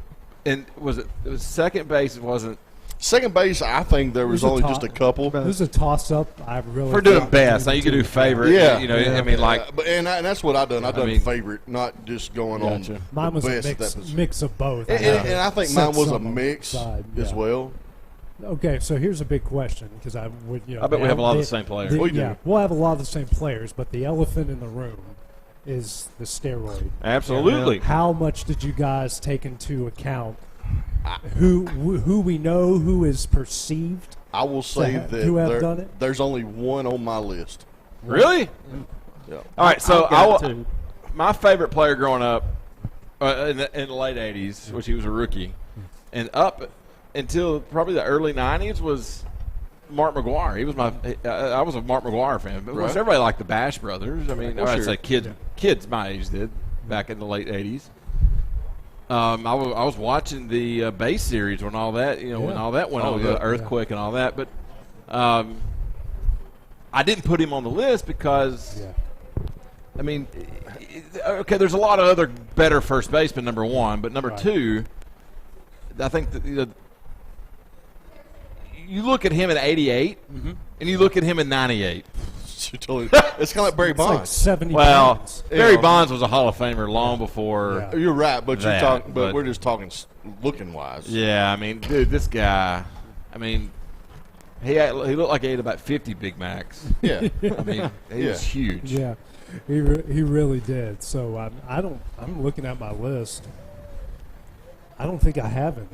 And it was second base? It wasn't. Second base, I think there was only just a couple. It was a toss-up. I really. For doing best, now you can do favorite. Yeah, you know, I mean, like, and that's what I've done. I've done favorite, not just going on. Mine was best a mix of both. And I think mine was a mix as well. Okay, so here's a big question because I would, I bet we have a lot of the same players. We'll have a lot of the same players, but the elephant in the room is the steroid. Absolutely. How much did you guys take into account who we know, who is perceived? I will say that done it? There's only one on my list. Really? Yeah. All right, so my favorite player growing up in the late 80s, which he was a rookie, and up until probably the early 90s was Mark McGuire. He was I was a Mark McGuire fan. But everybody liked the Bash Brothers. I mean, I'd say kids my age did back in the late 80s. I was watching the base series when all that, when all that went on, the earthquake and all that. But I didn't put him on the list because, I mean, okay, there's a lot of other better first basemen, number one. But number two, I think that you look at him in '88 and you look at him in '98. It's kind of like Barry Bonds. Like 70 well, pounds. Barry Bonds was a Hall of Famer long before. Yeah. You're right, but but we're just talking looking wise. Yeah, I mean, dude, this guy. I mean, he looked like he ate about 50 Big Macs. Yeah, I mean, he was huge. Yeah, he really did. So I'm looking at my list. I don't think I have any.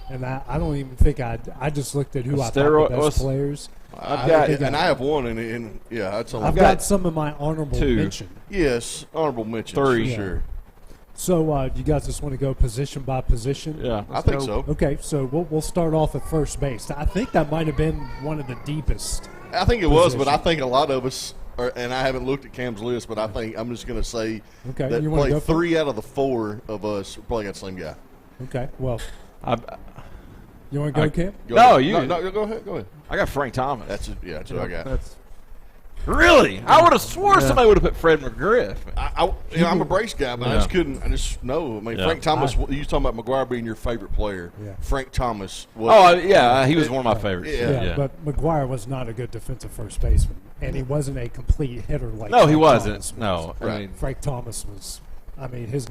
And I don't even think I just looked at who I thought the best players. I have one, and that's I've got some of my honorable mention. Yes, honorable mention. 3, sure. So, you guys just want to go position by position? Yeah, I think so. Okay, so we'll start off at first base. I think that might have been one of the deepest. I think it was, but I think a lot of us and I haven't looked at Cam's list, but I think I'm just going to say that probably 3 out of the 4 of us probably got the same guy. Okay, well, you want to go, Cam? Go ahead. Go ahead. I got Frank Thomas. That's what I got. Really? I would have swore somebody would have put Fred McGriff. I'm a Brace guy, but I just know. I mean, Frank Thomas, you was talking about McGuire being your favorite player. Yeah. Frank Thomas was. He was one of my favorites. Yeah, but McGuire was not a good defensive first baseman, and he wasn't a complete hitter like No, he Frank wasn't. Thomas was. No. I mean, Frank Thomas was. I mean, his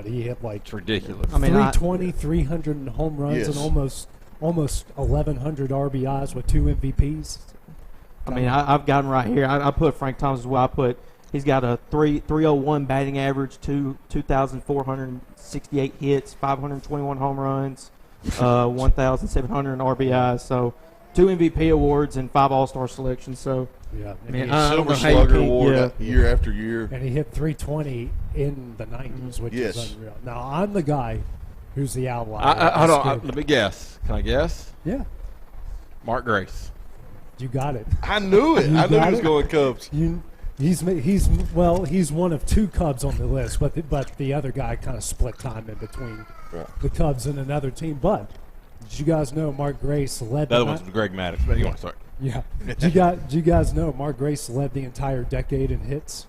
he hit like it's ridiculous. 320, 300 home runs, and almost 1,100 RBIs with 2 MVPs. I mean, I've got him right here. I put Frank Thomas as well. He's got a 301 batting average, 2,468 hits, 521 home runs, 1,700 RBIs. So 2 MVP awards and 5 All-Star selections. So Silver Slugger award year after year. And he hit 320 in the 90s, which is unreal. Now, I'm the guy who's the outlier. Hold on. Let me guess. Can I guess? Yeah. Mark Grace. You got it. I knew it. I knew he was going Cubs. He's one of 2 Cubs on the list, but the other guy kind of split time in between the Cubs and another team. But did you guys know Mark Grace led? The other one's Greg Maddux, but you want to start? Yeah. Did you guys know Mark Grace led the entire decade in hits?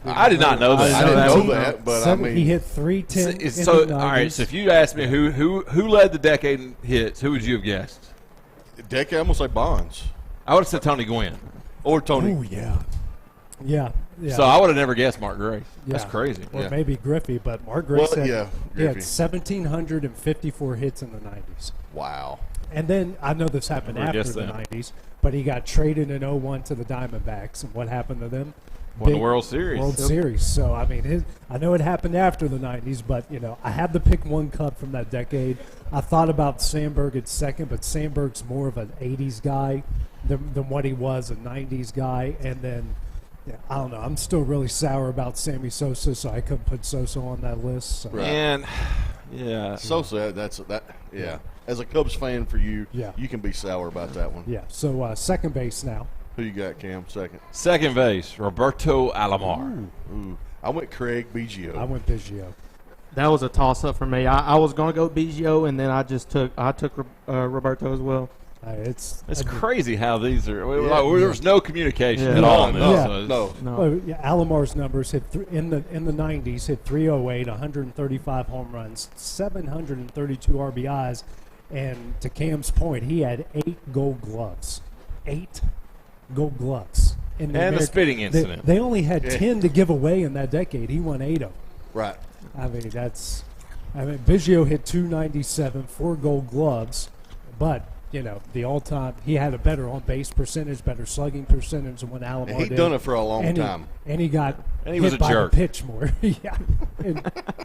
I did not know that. I didn't know that, but I mean, he hit 310. So all right. So if you asked me who led the decade in hits, who would you have guessed? Decade, I'm gonna say Bonds. I would have said Tony Gwynn. Or Tony. Oh yeah. So I would have never guessed Mark Grace. That's crazy. Or maybe Griffey, but Mark Grace he had 1,754 hits in the 90s. Wow. And then I know this happened after the 90s, but he got traded in 01 to the Diamondbacks, and what happened to them? Won the World Series. World Series. So I mean, I know it happened after the 90s, but I had to pick one Cub from that decade. I thought about Sandberg at second, but Sandberg's more of an 80s guy than what he was a 90s guy. And then I don't know. I'm still really sour about Sammy Sosa, so I couldn't put Sosa on that list. So. And Sosa, yeah. As a Cubs fan for you, you can be sour about that one. Yeah. So second base now. Who you got, Cam? Second base, Roberto Alomar. Ooh. I went Craig Biggio. I went Biggio. That was a toss-up for me. I was going to go Biggio, and then I took Roberto as well. It's crazy how these are. There's no communication at all. No. Well, Alomar's numbers hit in the 90s hit 308, 135 home runs, 732 RBIs, and to Cam's point, he had 8 Gold Gloves. 8 Gold Gloves. And the spitting incident. They only had 10 to give away in that decade. He won 8 of them. Right. I mean, Biggio hit 297, 4 Gold Gloves, but the all-time. He had a better on-base percentage, better slugging percentage than when Alomar And he'd did. done it for a long time. And he got And he hit was a by jerk. the pitch more. Yeah.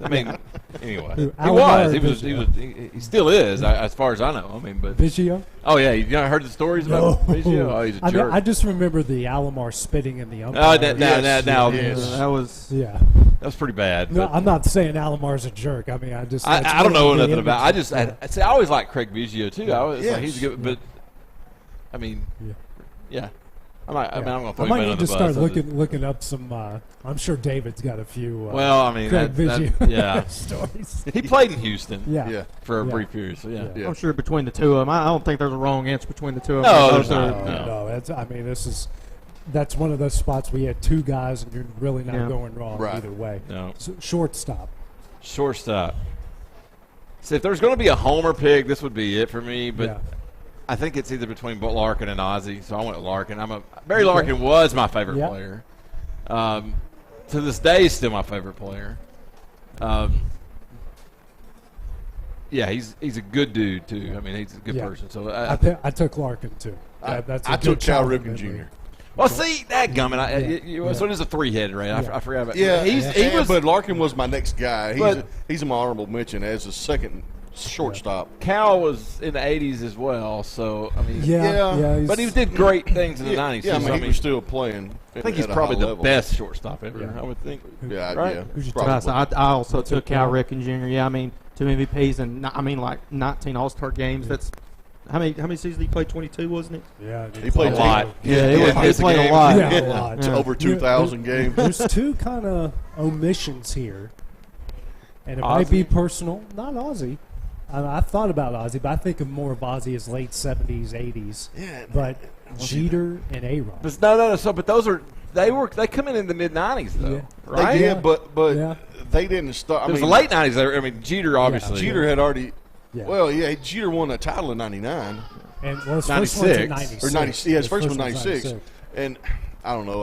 I mean, anyway, Alomar he still is, as far as I know. I mean, but Biggio? Oh yeah, you heard the stories about Biggio? Oh, he's a jerk. I just remember the Alomar spitting in the umpire. Oh, now that was that was pretty bad. No, but- I'm not saying Alomar's a jerk. I mean, I just I don't know nothing about. I just Yeah. I always liked Craig Biggio too. I was Yes. like, he's good, but I mean, yeah. I mean, I'm gonna throw I him might in need on to the start bus. looking up some. I'm sure David's got a few. Well, I mean, Craig that Biggio yeah. stories. He played in Houston, Yeah. for a brief period. So yeah. I'm sure between the two of them, I don't think there's a wrong answer between the two of them. No, Those there's are- not. No, that's one of those spots where you had two guys and you're really not Yeah. going wrong Right. either way. No. So, shortstop. Shortstop. So if there's going to be a homer pick, this would be it for me. But Yeah. I think it's either between Larkin and Ozzie. So I went with Larkin. Barry Larkin was my favorite Yeah. player. To this day, he's still my favorite player. Yeah, he's a good dude too. I mean, he's a good person. So I took Larkin too. That's a I good took Cal choice Ripken memory. Jr. Well, see that gummit. Yeah. So it is a three-headed, right? I forgot about. Yeah, he was. but Larkin was my next guy. But- He's an honorable mention as a second shortstop. Cal was in the '80s as well. So I mean, Yeah, but he did great things in the '90s. Yeah, I too, mean, so, he was still playing. I think he's at a probably high the level. best shortstop ever. Yeah. I would think. Yeah, right? yeah. Who's your probably. I also took Cal Ripken Jr. Yeah, I mean, 2 MVPs and like 19 All-Star games. That's how many seasons did he play? 22, wasn't it? Yeah, He played a lot. He played a lot. Yeah, a lot. It's over 2,000 games. There's two kind of omissions here, and it Ozzie? might be personal. Not Ozzie. I thought about Ozzie, but I think of more of Ozzie as late 70s, 80s. Yeah, But Jeter and A-Rod. But no. So, but those are they come in the mid '90s though, Yeah. right? They did, but Yeah. they didn't start. It was the late '90s. I mean, Jeter obviously. Jeter had already. Yeah. Well, yeah, Jeter won a title in '99 And well, his first one's in 96. or 90. Yeah, his first one's one '96, and I don't know.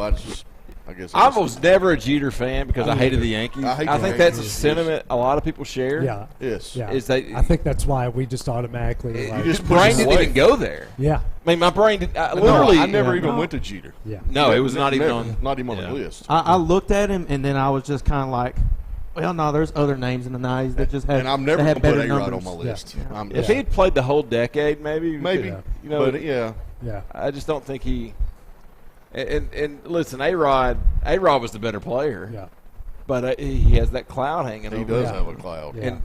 I guess I was never a Jeter fan because I hated neither. the Yankees. I hate I the think that's a Yankees. sentiment a lot of people share. Yeah. Yes. Yeah. Is that I think that's why we just automatically like, just brain push didn't away. even go there. yeah. I mean, my brain did No, literally. I never yeah. even No. went to Jeter. Yeah. No, it was not even Never. on. Not even on yeah. the list. I looked at him and then I was just kind of like, well, no, there's other names in the 90s that just had. And I'm never that going had to put better A-Rod numbers. on my list. Yeah. I'm- If he had played the whole decade, maybe. Maybe. You know, But yeah. Yeah. I just don't think he. And listen, A-Rod was the better player. Yeah. But he has that cloud hanging He over does him. have a cloud. Yeah. And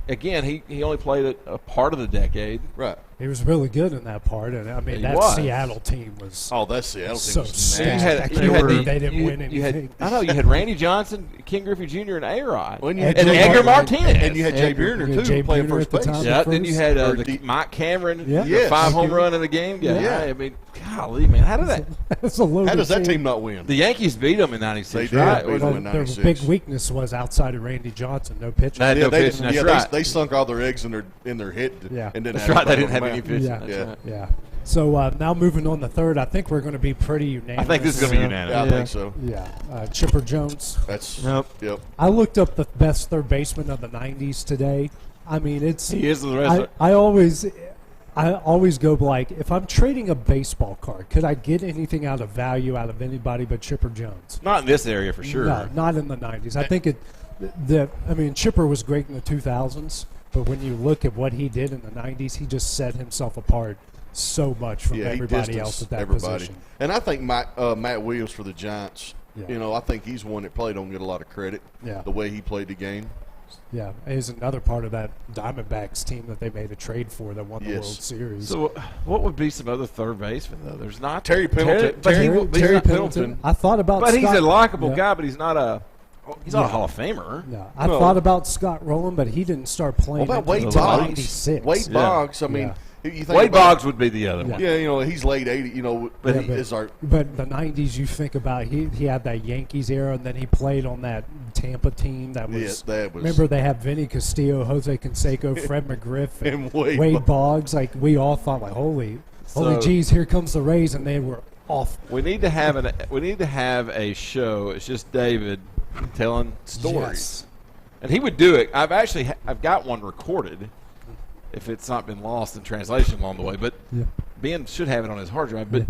again, he only played a part of the decade. Right. He was really good in that part, and I mean He that was. Seattle team was. Oh, that Seattle team so was stacked. You had They didn't win you had, anything. I know you had Randy Johnson, King Griffey Jr., and A-Rod, Well, and, you had and Jay Edgar Martin. Martinez, And you had Jay Buhner, Yeah, too, Jay playing Buhner first at the base. time. yeah. the Then you first. had Or Mike Cameron, Yeah. the Yes. 5-home run in the game. Yeah, Yeah. I mean, golly, man, how did that? That's a loaded How does that team not win? The Yankees beat them in '96, They did. right? They beat Well, them in their 96. big weakness was outside of Randy Johnson, no pitching. They had no pitching. That's right. They sunk all their eggs in their head. Yeah. And didn't That's have right. They anybody didn't have on the any mound. pitching. Yeah. That's Yeah. right. Yeah. So now moving on to third, I think we're going to be pretty unanimous. I think this is going to be unanimous. Yeah, I think so. Yeah. Chipper Jones. That's Yep. Yep. I looked up the best third baseman of the '90s today. I mean, it's He is the wrestler. I always go like, if I'm trading a baseball card, could I get anything out of value out of anybody but Chipper Jones? Not in this area for sure. No, not in the '90s. I think Chipper was great in the 2000s, but when you look at what he did in the '90s, he just set himself apart so much from Yeah, he everybody else distanced at that everybody. position. And I think Matt Williams for the Giants. Yeah. You know, I think he's one that probably don't get a lot of credit. Yeah. The way he played the game. Yeah, he's another part of that Diamondbacks team that they made a trade for that won the Yes. World Series. So, what would be some other third baseman though? There's not Terry Pendleton. but Terry Pendleton. I thought about But he's Scott- a likable yeah. guy. But he's not a Yeah. Hall of Famer. No, I No. thought about Scott Rowland, but he didn't start playing What about Wade until Boggs? 96. Wade Boggs. I mean, you think Wade about- Boggs would be the other one. Yeah, you know, he's late 80. You know, but Yeah, he is our. But the '90s, you think about he had that Yankees era, and then he played on that Tampa team that was. Yes, that was- Remember, they had Vinny Castillo, Jose Canseco, Fred McGriff, And Wade Wade Boggs. Like we all thought, like holy geez, here comes the Rays, and they were off. We need to have a show. It's just David telling stories, Yes. and he would do it. I've got one recorded. if it's not been lost in translation along the way. But Ben should have it on his hard drive. But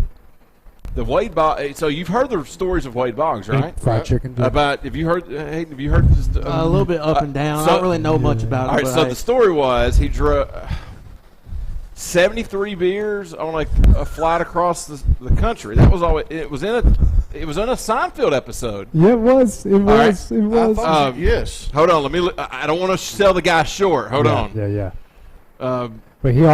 the Wade Boggs. So you've heard the stories of Wade Boggs, right? Fried chicken. About have you heard? Have you heard this? A little bit up and down. I don't really know much about it. All right. So the story was he drove 73 beers on a flight across the country. That was all. It was in a Seinfeld episode. Yeah, it was. It was. Right. It was. Yes. Hold on. Let me. I don't want to sell the guy short. Hold on. Yeah. But he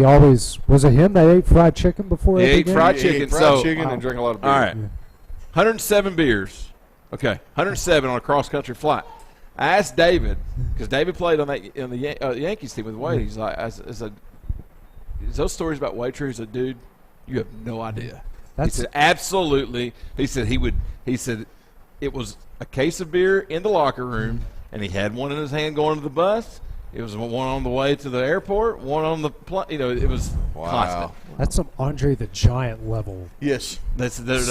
always was it him that ate fried chicken before? He ate fried chicken. He ate fried chicken and drank a lot of beer. All right. 107 beers. Okay, 107 on a cross country flight. I asked David because David played on the Yankees team with Wade. He's like, is those stories about Wade true? He said, dude, you have no idea. He said, absolutely. He said He said it was a case of beer in the locker room, and he had one in his hand going to the bus. It was one on the way to the airport, one on the plane. It was constant. That's some Andre the Giant level. Yes. They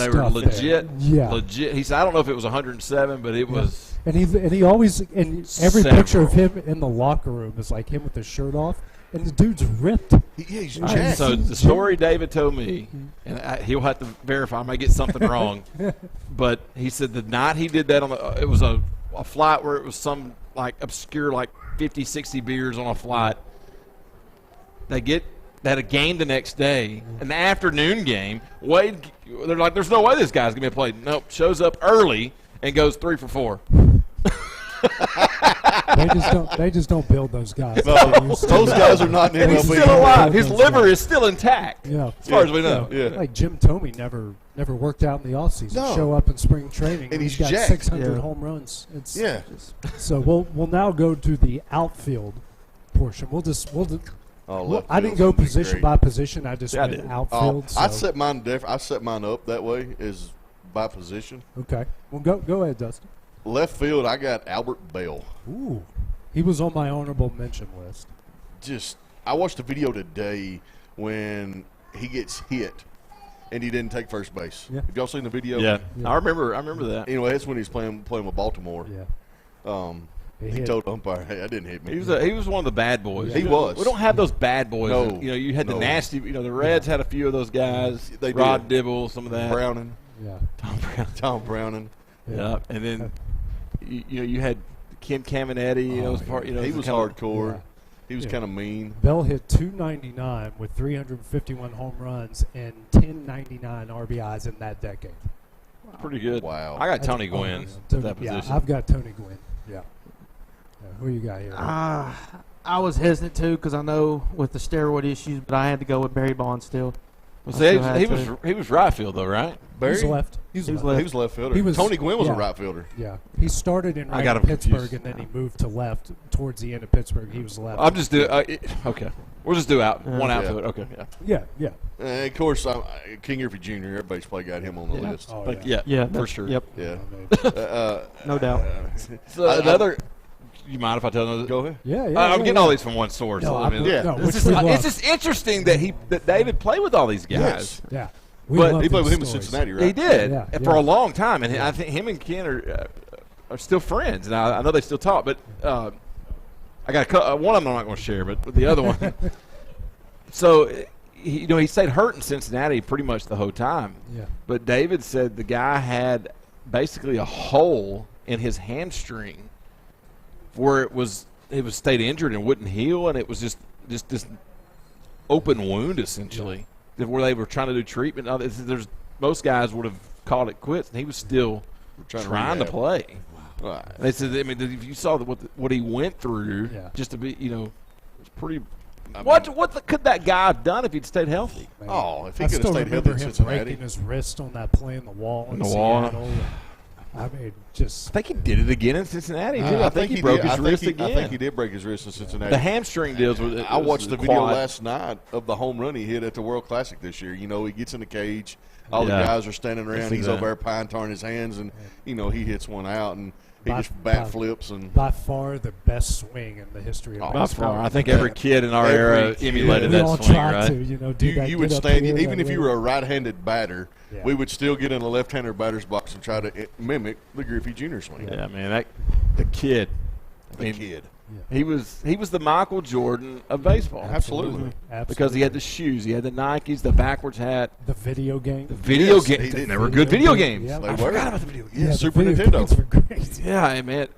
were legit. Yeah. Legit. He said, I don't know if it was 107, but it was. And he always, in every picture of him in the locker room is like him with his shirt off, and the dude's ripped. He's jacked. So the story David told me, and he'll have to verify, I may get something wrong, but he said the night he did that it was a flight where it was some obscure 50, 60 beers on a flight. They had a game the next day, an afternoon game. Wade, they're like, there's no way this guy's going to be played. Nope, shows up early and goes 3 for 4. They just don't build those guys. No, those guys are not in MLB. He's still alive. His liver is still intact. Yeah, as far as we know. Yeah. Like Jim Thome never worked out in the offseason. No. Show up in spring training and he's got jacked. 600 home runs. So we'll now go to the outfield portion. I didn't go position by position. I just went outfield. I set mine I set mine up that way is by position. Okay. Well, go ahead, Dustin. Left field, I got Albert Bell. Ooh, he was on my honorable mention list. I watched a video today when he gets hit and he didn't take first base. Yeah. Have y'all seen the video? Yeah. I remember that. Anyway, that's when he's playing with Baltimore. Yeah. He told umpire, "Hey, I didn't hit me." He was one of the bad boys. Yeah. He was. We don't have those bad boys. No. You had the nasty. The Reds had a few of those guys. They Rod did. Dibble, some of that. Browning. Yeah. Tom Browning. Yeah. And then you had Ken Caminetti. He was hardcore. Yeah. He was kind of mean. Bell hit 299 with 351 home runs and 1099 RBIs in that decade. Pretty good. Wow. I got Tony Gwynn at that position. Yeah, I've got Tony Gwynn. Yeah. Who you got here? I was hesitant too because I know with the steroid issues, but I had to go with Barry Bonds still. Well, he was right field though, right? Barry? He was left. He was left fielder. Tony Gwynn was a right fielder. Yeah, he started in Pittsburgh and then he moved to left towards the end of Pittsburgh. He was left. I'm just doing okay. We'll just do one outfield. Okay. Yeah. And of course, King Griffey Jr. Everybody's probably got him on the list. Oh, yeah, for sure. Yep. Yeah. No doubt. So another. You mind if I tell another? Go ahead. Yeah. I'm getting all these from one source. It's just interesting that David played with all these guys. Yes. Yeah. But he played with him in Cincinnati, right? He did for a long time, and Yeah. I think him and Ken are still friends. And I know they still talk, but I got one of them I'm not going to share, but the other one. So, he stayed hurt in Cincinnati pretty much the whole time. Yeah. But David said the guy had basically a hole in his hamstring where it stayed injured and wouldn't heal, and it was just this open wound essentially, where they were trying to do treatment. There's most guys would have called it quits, and he was still trying to play. Wow. Right. They said, if you saw what he went through, just to be, it's pretty. What could that guy have done if he'd stayed healthy? Man. Oh, if he could have stayed healthy in Cincinnati. Breaking his wrist on that play in the wall in Seattle. I mean, I think he did it again in Cincinnati. I think he broke his wrist again. I think he did break his wrist in Cincinnati. The hamstring deals with it. I watched the video last night of the home run he hit at the World Classic this year. He gets in the cage. All the guys are standing around. He's over there pine-tarring his hands, and, he hits one out, and he just bat flips. And by far the best swing in the history of baseball. I think every kid in our era emulated that swing, right? You would stand, even if you were a right-handed batter, we would still get in a left-hander batter's box and try to mimic the Griffey Jr. swing. Yeah, man, the kid. The kid. He was the Michael Jordan of baseball. Absolutely. Because he had the shoes, he had the Nikes, the backwards hat, the video game. They were good video games. Yeah, I forgot about the video games. Yeah, Super video Nintendo. games were great. Yeah, man.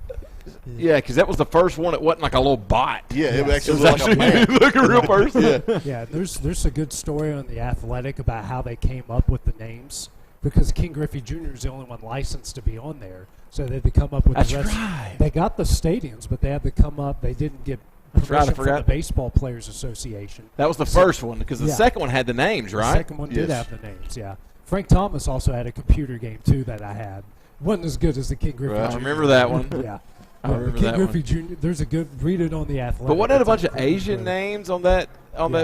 Yeah, because that was the first one. It wasn't like a little bot. Yeah, it actually was looked like a man. like a real person. Yeah, there's a good story on The Athletic about how they came up with the names, because King Griffey Jr. is the only one licensed to be on there. So they had to come up with the rest. Right. They got the stadiums, but they had to come up. They didn't get permission from the Baseball Players Association. That was the first one, because the second one had the names, right? The second one did have the names, yeah. Frank Thomas also had a computer game, too, that I had. Wasn't as good as the King Griffey Jr. I remember that one. Yeah. I remember King that Griffey one. Jr., there's a good, read it on The Athletic. But what had a bunch of Asian names on that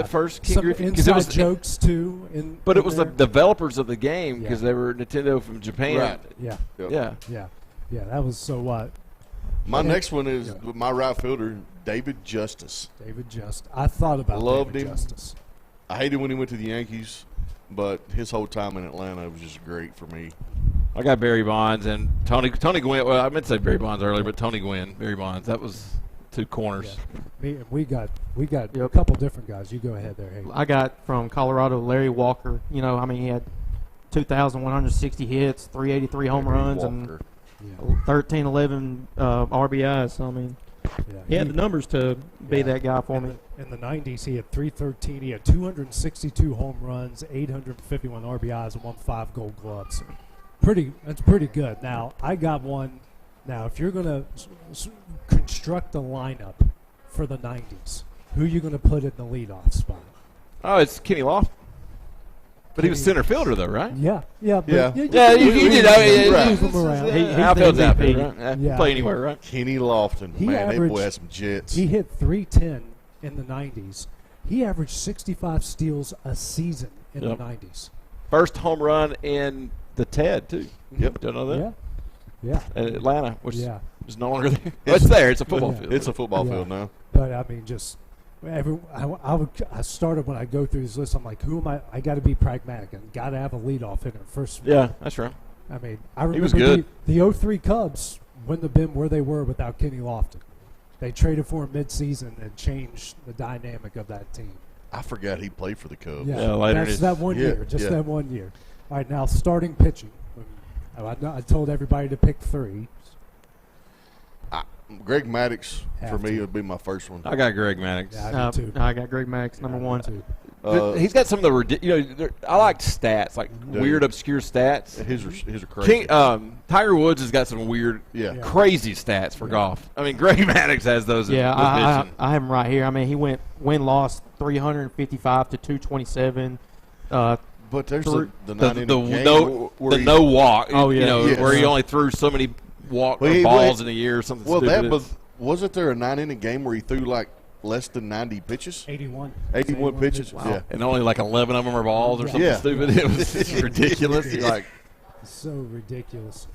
first King Some Griffey? inside jokes, too. But it was the developers of the game, because they were Nintendo from Japan. Right. Yeah. Yeah. Yeah, that was so what? My next one is my right fielder, David Justice. David Justice. I thought about Loved David him. Justice. I hated when he went to the Yankees, but his whole time in Atlanta was just great for me. I got Barry Bonds and Tony Gwynn. Well, I meant to say Barry Bonds earlier, but Tony Gwynn, Barry Bonds. That was two corners. Yeah. We got a couple different guys. You go ahead there, Hayden. I got from Colorado Larry Walker. You know, I mean, he had 2,160 hits, 383 home runs, and 11 RBIs. So, I mean, he had the numbers to be that guy for me. In the 90s, he had 313. He had 262 home runs, 851 RBIs, and won 5 Gold Gloves. That's pretty good. Now, I got one. Now, if you're going to construct a lineup for the 90s, who are you going to put in the leadoff spot? Oh, it's Kenny Lofton. But he was center fielder, though, right? Yeah. You did. Outfield's outfield, right? Yeah. Play anywhere, right? Kenny Lofton. Man, that boy had some jets. He hit 310 in the 90s. He averaged 65 steals a season in the 90s. First home run in the TED, too. Yep. Don't know that? Yeah. At Atlanta, which is no longer there. It's there. It's a football field. It's a football field now. But, I mean, just I started when I go through this list, I'm like, who am I? I got to be pragmatic and got to have a leadoff hitter first. Yeah, that's right. I mean, I remember he was good. The 03 Cubs wouldn't have been where they were without Kenny Lofton. They traded for him midseason and changed the dynamic of that team. I forgot he played for the Cubs. Yeah, later that's that one year, that 1 year. All right, now starting pitching. I told everybody to pick 3. Greg Maddux, for me, would be my first one. I got Greg Maddux. Yeah, I do too. I got Greg Maddux, number 1. He's got some of the I like stats, like weird, obscure stats. His are crazy. Tiger Woods has got some weird, crazy stats for golf. I mean, Greg Maddux has those. Yeah, I have him right here. I mean, he went win-loss 355 to 227. But there's the no walk. Oh, yeah. Where he only threw so many balls in a year or something stupid. That wasn't there a 9-inning game where he threw like less than 90 pitches? 81 pitches. Wow. Yeah. And only like 11 of them are balls or something stupid. It was ridiculous. Like, so ridiculous.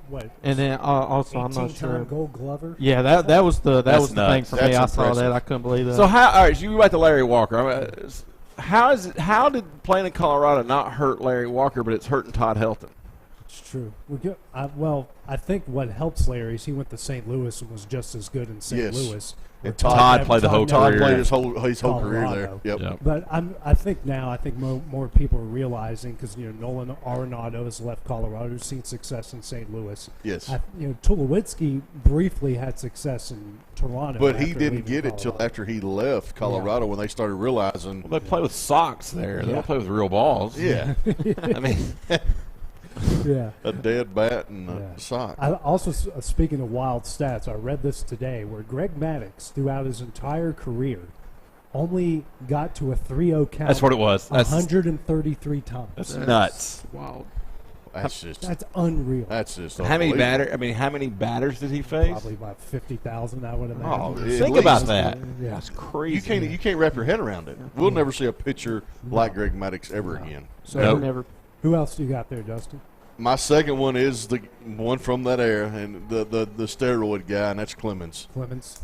What? And then also, I'm not 18-time sure. Gold Glover. Yeah, that was the thing nuts. for me. I saw that. I couldn't believe that. So all right, you went to Larry Walker. How did playing in Colorado not hurt Larry Walker, but it's hurting Todd Helton? It's true. I think what helps Larry is he went to St. Louis and was just as good in St. Louis. And Todd played the whole career. Todd played his whole career there. Yep. But I think more people are realizing, because Nolan Arenado has left Colorado, seen success in St. Louis. Yes. Tulowitzki briefly had success in Toronto, but he didn't get it till after he left Colorado when they started realizing. Well, they play with socks there. They don't play with real balls. Yeah. I mean. Yeah, a dead bat and a sock. I also, speaking of wild stats, I read this today where Greg Maddux, throughout his entire career, only got to a 3-0 count. That's what it was. 133 times. That's nuts. Wow. That's unreal. That's just how many batters did he face? Probably about 50,000. I would imagine. Oh, think about that. Yeah. That's crazy. You can't wrap your head around it. We'll never see a pitcher like Greg Maddux ever again. So never. Who else do you got there, Dustin? My second one is the one from that era, and the steroid guy, and that's Clemens. Clemens.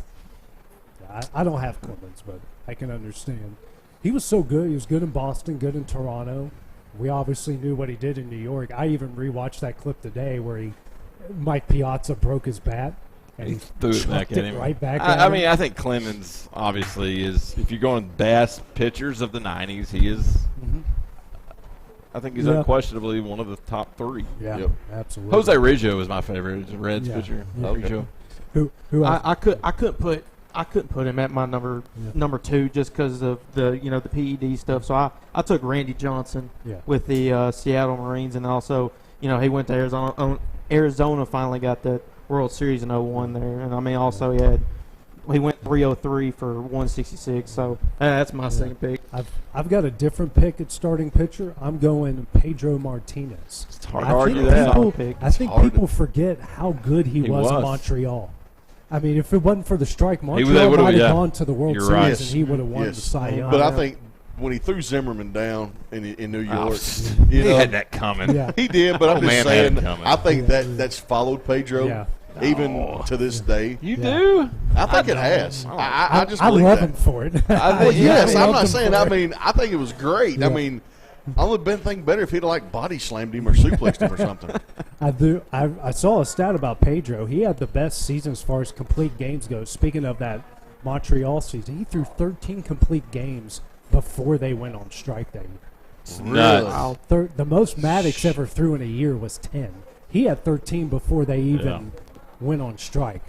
I don't have Clemens, but I can understand. He was so good. He was good in Boston, good in Toronto. We obviously knew what he did in New York. I even rewatched that clip today where Mike Piazza broke his bat. And he threw it back at him. Right back I mean, I think Clemens obviously is. If you're going best pitchers of the '90s, he is. Mm-hmm. I think he's unquestionably one of the top 3. Yeah, absolutely. Jose Riggio is my favorite. He's a Reds pitcher. Yeah. Riggio. Who I couldn't put him at my number 2 just because of the the PED stuff. So I took Randy Johnson with the Seattle Marines, and also he went to Arizona. Arizona finally got the World Series in 01 there, and I mean also he went 303 for 166. So that's my second pick. I've got a different pick at starting pitcher. I'm going Pedro Martinez. It's hard to argue that. I think people forget how good he was in Montreal. I mean, if it wasn't for the strike, Montreal might have gone to the World Series and he would have won the Cy Young. But I think when he threw Zimmerman down in New York, he had that coming. Yeah. He did, but I'm just saying, I think that's followed Pedro. Yeah. Even to this day. You do? I think it has. I just believe love that. him for it. Yes, I'm not saying. I mean, I think it was great. I mean, I would have been better if he'd like body slammed him or suplexed him or something. I do. I saw a stat about Pedro. He had the best season as far as complete games go. Speaking of that Montreal season, he threw 13 complete games before they went on strike that year. It's nuts. Wow. The most Maddox ever threw in a year was 10. He had 13 before they even went on strike.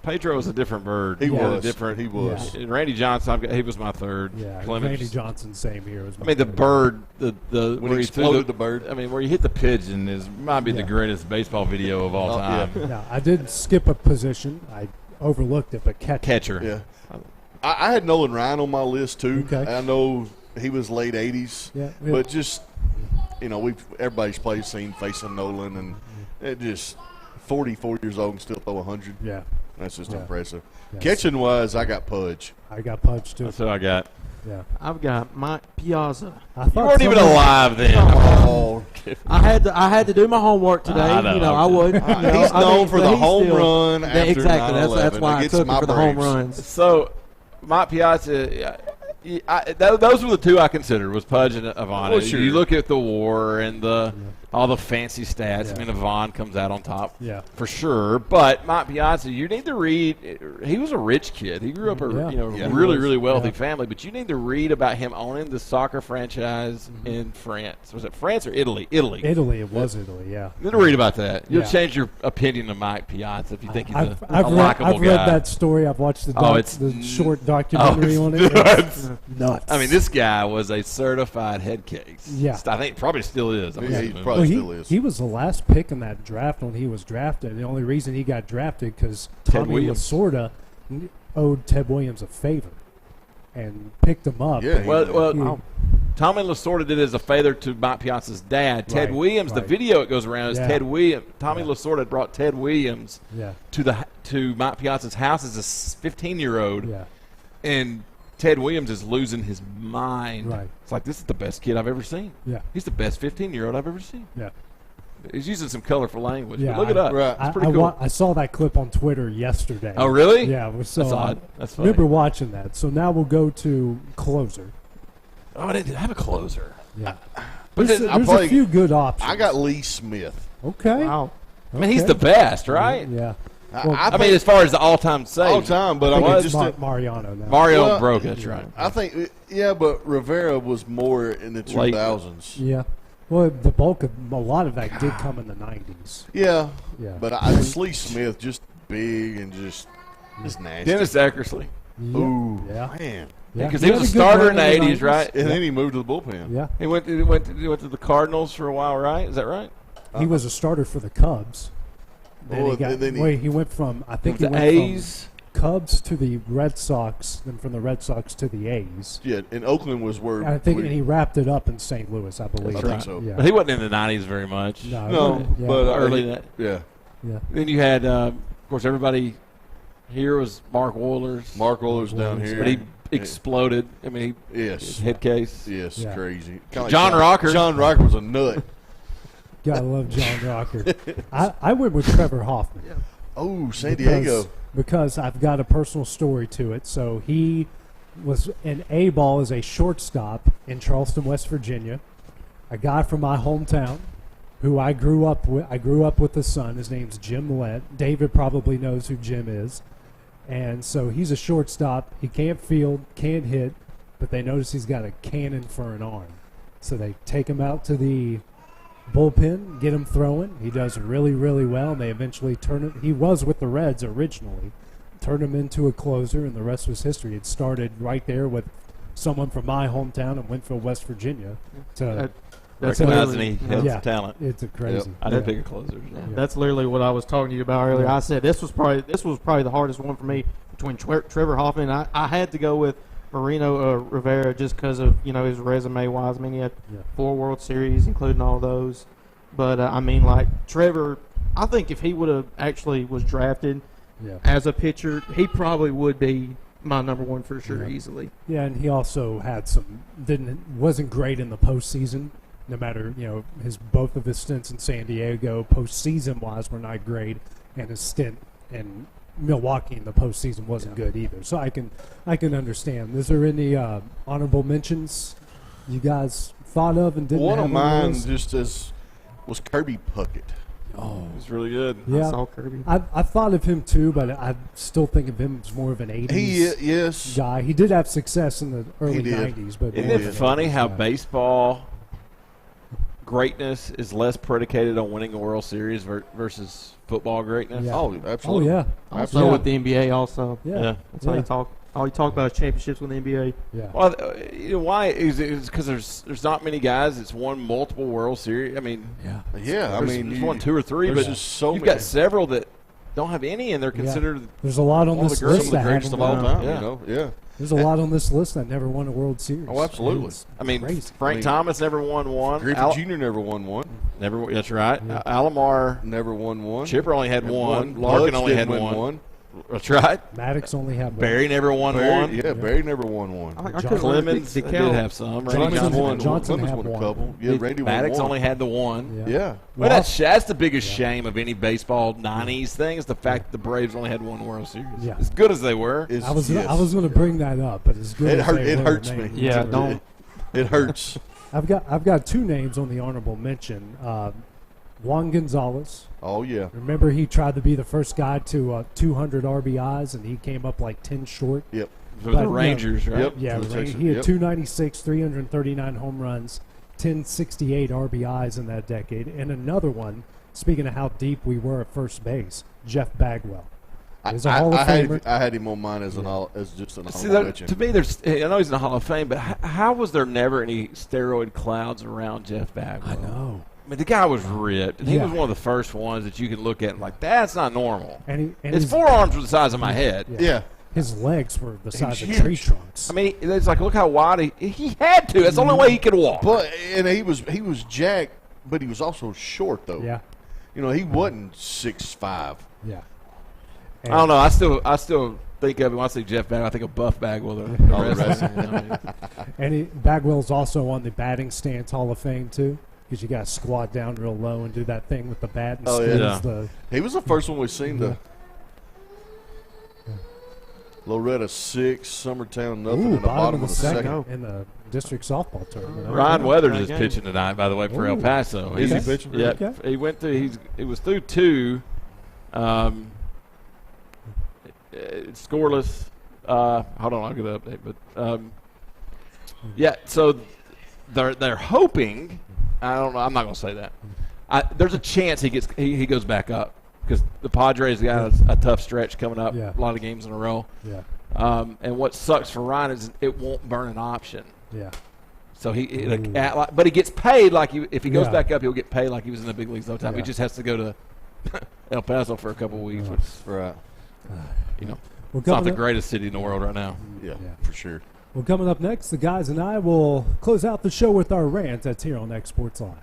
Pedro was a different bird. He was. He was. And Randy Johnson, he was my third. Yeah, Clemens. Randy Johnson, same here. Was I mean, the bird, the when where he exploded the bird. I mean, where you hit the pigeon might be the greatest baseball video of all time. Yeah, I did skip a position. I overlooked it, but catcher. Yeah. I had Nolan Ryan on my list too. Okay. I know he was late '80s. Yeah. But just everybody's seen facing Nolan, and it just 44 years old and still throw 100. Yeah. That's just impressive. Yes. Catching wise, I got Pudge. I got Pudge too. That's what I got. Yeah. I've got Mike Piazza. I You weren't even alive then. Oh, I had to do my homework today. I would. He's known for the home run after exactly. 9/11. That's why I took him for the home Braves. runs. So, Mike Piazza, those were the two I considered, was Pudge and Avon. Well, sure. You look at the WAR and all the fancy stats. I mean, Avon comes out on top for sure. But Mike Piazza, you need to read. He was a rich kid. He grew up really, really wealthy family. But you need to read about him owning the soccer franchise in France. Was it France or Italy? Italy. It was Italy, yeah. You need to read about that. You'll change your opinion of Mike Piazza if you think he's a likable I've guy. read that story. I've watched the short documentary on it. It's nuts. I mean, this guy was a certified head case. Yeah. I think probably still is. He probably still is. He was the last pick in that draft when he was drafted. The only reason he got drafted because Tommy Lasorda owed Ted Williams a favor and picked him up. Yeah. Tommy Lasorda did it as a favor to Mike Piazza's dad. Ted Williams, the video it goes around is Ted Williams. Tommy Lasorda brought Ted Williams to Mike Piazza's house as a 15-year-old. Yeah. And Ted Williams is losing his mind. Right. It's like, this is the best kid I've ever seen. Yeah. He's the best 15-year-old I've ever seen. Yeah. He's using some colorful language. Yeah, but look it up. Right. It's pretty cool. I saw that clip on Twitter yesterday. Oh, really? Yeah. So that's odd. That's I funny. remember watching that. So now we'll go to closer. Oh, I didn't have a closer. Yeah. But There's a few good options. I got Lee Smith. Okay. Wow. I mean, he's the best, right? Yeah. Well, I mean, as far as the all-time save. All-time, but I mean, just Mariano now. Mario broke it, that's right. I think, but Rivera was more in the 2000s. Yeah. Well, the bulk of a lot of that did come in the 90s. Yeah. Yeah. But Lee Smith, just big and just nasty. Dennis Eckersley. Yeah. Ooh, Yeah. man. Because he was a starter in the 80s, right? And then he moved to the bullpen. Yeah. He went to the Cardinals for a while, right? Is that right? He was a starter for the Cubs. Then he went from A's, Cubs to the Red Sox, then from the Red Sox to the A's. Yeah, and Oakland was where and he wrapped it up in St. Louis, I believe. I think so. Yeah. But he wasn't in the 90s very much. No, yeah. but early that. Yeah. Yeah. Then you had, of course, everybody here was Mark Wohlers. Mark Wohlers down here. But he exploded. I mean, his head case. Yes, Yeah. crazy. John Rocker. John Rocker was a nut. Gotta love John Rocker. I went with Trevor Hoffman. Yeah. Oh, San Diego. Because I've got a personal story to it. So he was in A-ball as a shortstop in Charleston, West Virginia. A guy from my hometown. who I grew up with. I grew up with his son. His name's Jim Lett. David probably knows who Jim is. And so he's a shortstop. He can't field, can't hit, but they notice he's got a cannon for an arm. So they take him out to the bullpen, get him throwing. He does really, really well, and they eventually turn him. He was with the Reds originally, turned him into a closer, and the rest was history. It started right there with someone from my hometown in Winfield, West Virginia. Recognizing he has talent. It's a crazy. I did bigger closers. That's literally what I was talking to you about earlier. I said this was probably the hardest one for me between Trevor Hoffman. I had to go with Marino Rivera just because of his resume wise. I mean, he had 4 World Series, including all those. But I mean, like Trevor, I think if he would have actually was drafted as a pitcher, he probably would be my number one for sure, easily. Yeah, and he also had wasn't great in the postseason. No matter both of his stints in San Diego postseason wise were not great, and his stint in Milwaukee in the postseason wasn't good either. So I can understand. Is there any honorable mentions you guys thought of and didn't? One have of mine was Kirby Puckett. Oh, he's really good. Yeah, I saw Kirby. I thought of him too, but I still think of him as more of an 80s guy. He did have success in the early 90s, but isn't it funny how baseball greatness is less predicated on winning a World Series versus football greatness? Yeah. Oh, absolutely. Oh, yeah. Also with the NBA, also. Yeah. That's how you talk. All you talk about is championships with the NBA. Yeah. Well, why is it? Because there's not many guys that's won multiple World Series. I mean, I mean, there's won 2 or 3, but you've got several that don't have any, and they're considered. There's a lot on this list some of the greatest of all time. Yeah. There's a lot on this list that never won a World Series. Oh, absolutely. I mean, crazy. Frank Thomas never won one. Griffey Jr. never won one. Never. That's right. Alomar never won one. Chipper only had one. Larkin Larkin only had one. That's right. Maddox only had one. Barry never won one. Yeah, Barry never won one. Clemens did have some. Johnson had won a couple. Yeah, Randy won Maddox one. only had the one. Yeah. Well, that's the biggest shame of any baseball '90s thing is the fact that the Braves only had one World Series. Yeah. As good as they were. I was going to bring that up, but as good as they it were, hurts me. Yeah, don't. It hurts. I've got 2 names on the honorable mention. Juan Gonzalez. Oh, yeah. Remember he tried to be the first guy to 200 RBIs, and he came up like 10 short. Yep. For the Rangers, right? Yep. Yeah, he had 296, 339 home runs, 1068 RBIs in that decade. And another one, speaking of how deep we were at first base, Jeff Bagwell. He's a Hall of Famer. I had him on mine as just an See, honorable mention. to me, I know he's in the Hall of Fame, but how was there never any steroid clouds around Jeff Bagwell? I know. I mean, the guy was ripped, and he was one of the first ones that you can look at and like, that's not normal. And his forearms were the size of my head. Yeah. His legs were the size of tree trunks. I mean, it's like, look how wide he had to. That's the only way he could walk. But and he was jacked, but he was also short though. Yeah. He wasn't 6'5". Yeah. I don't know. I still think of him when I see Jeff Bagwell. I think of Buff Bagwell. The rest. And Bagwell's also on the batting stance Hall of Fame too. Because you got to squat down real low and do that thing with the bat and squeeze He was the first one we seen the Loretta 6, Summertown nothing in the bottom of the second. In the district softball tournament. Ryan Weathers is pitching tonight, by the way, for El Paso. Is he pitching? Yeah, Okay. he went through. He was through 2, scoreless. Hold on, I'll get the update. But yeah, so they're hoping. I don't know. I'm not going to say that. There's a chance he goes back up because the Padres got a tough stretch coming up. Yeah. A lot of games in a row. Yeah. And what sucks for Ryan is it won't burn an option. Yeah. So but he gets paid if he goes back up, he'll get paid like he was in the big leagues all the time. Yeah. He just has to go to El Paso for a couple of weeks, which Right. It's not the greatest city in the world right now. Yeah, for sure. Well, coming up next, the guys and I will close out the show with our rant. That's here on xSports Live.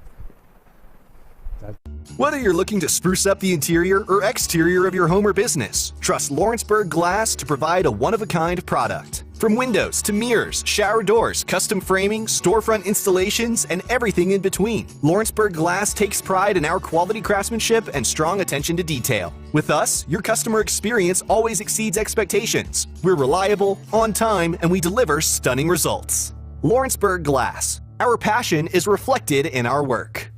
Whether you're looking to spruce up the interior or exterior of your home or business, trust Lawrenceburg Glass to provide a one-of-a-kind product. From windows to mirrors, shower doors, custom framing, storefront installations, and everything in between, Lawrenceburg Glass takes pride in our quality craftsmanship and strong attention to detail. With us, your customer experience always exceeds expectations. We're reliable, on time, and we deliver stunning results. Lawrenceburg Glass. Our passion is reflected in our work.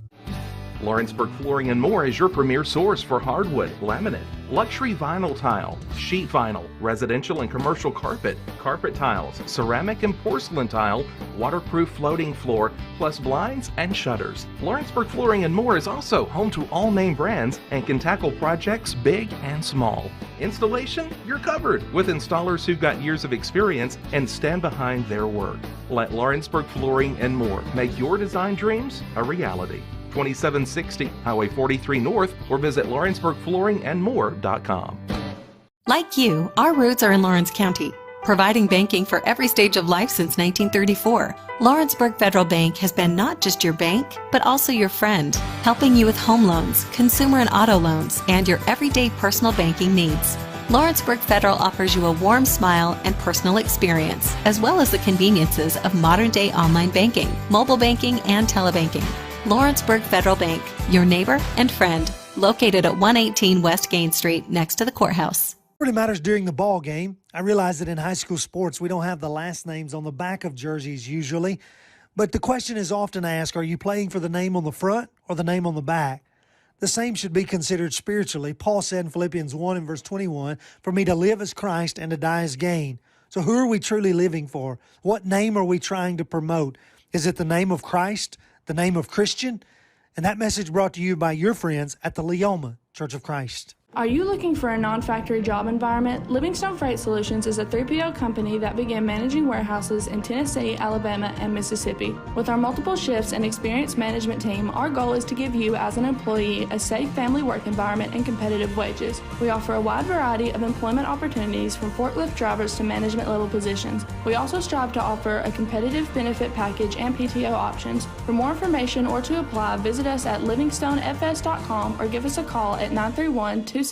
Lawrenceburg Flooring and More is your premier source for hardwood, laminate, luxury vinyl tile, sheet vinyl, residential and commercial carpet, carpet tiles, ceramic and porcelain tile, waterproof floating floor, plus blinds and shutters. Lawrenceburg Flooring and More is also home to all name brands and can tackle projects big and small. Installation? You're covered with installers who've got years of experience and stand behind their work. Let Lawrenceburg Flooring and More make your design dreams a reality. 2760 Highway 43 North, or visit lawrenceburgflooringandmore.com. Like you, our roots are in Lawrence County, providing banking for every stage of life since 1934. Lawrenceburg Federal Bank has been not just your bank, but also your friend, helping you with home loans, consumer and auto loans, and your everyday personal banking needs. Lawrenceburg Federal offers you a warm smile and personal experience, as well as the conveniences of modern-day online banking, mobile banking, and telebanking. Lawrenceburg Federal Bank, your neighbor and friend, located at 118 West Gain Street, next to the courthouse. What really matters during the ball game. I realize that in high school sports, we don't have the last names on the back of jerseys usually, but the question is often asked, are you playing for the name on the front or the name on the back? The same should be considered spiritually. Paul said in Philippians 1 and verse 21, "For me to live is Christ and to die is gain." So who are we truly living for? What name are we trying to promote? Is it the name of Christ, the name of Christian? And that message brought to you by your friends at the Leoma Church of Christ. Are you looking for a non-factory job environment? Livingstone Freight Solutions is a 3PL company that began managing warehouses in Tennessee, Alabama, and Mississippi. With our multiple shifts and experienced management team, our goal is to give you as an employee a safe family work environment and competitive wages. We offer a wide variety of employment opportunities from forklift drivers to management level positions. We also strive to offer a competitive benefit package and PTO options. For more information or to apply, visit us at livingstonefs.com or give us a call at 931-269-3255.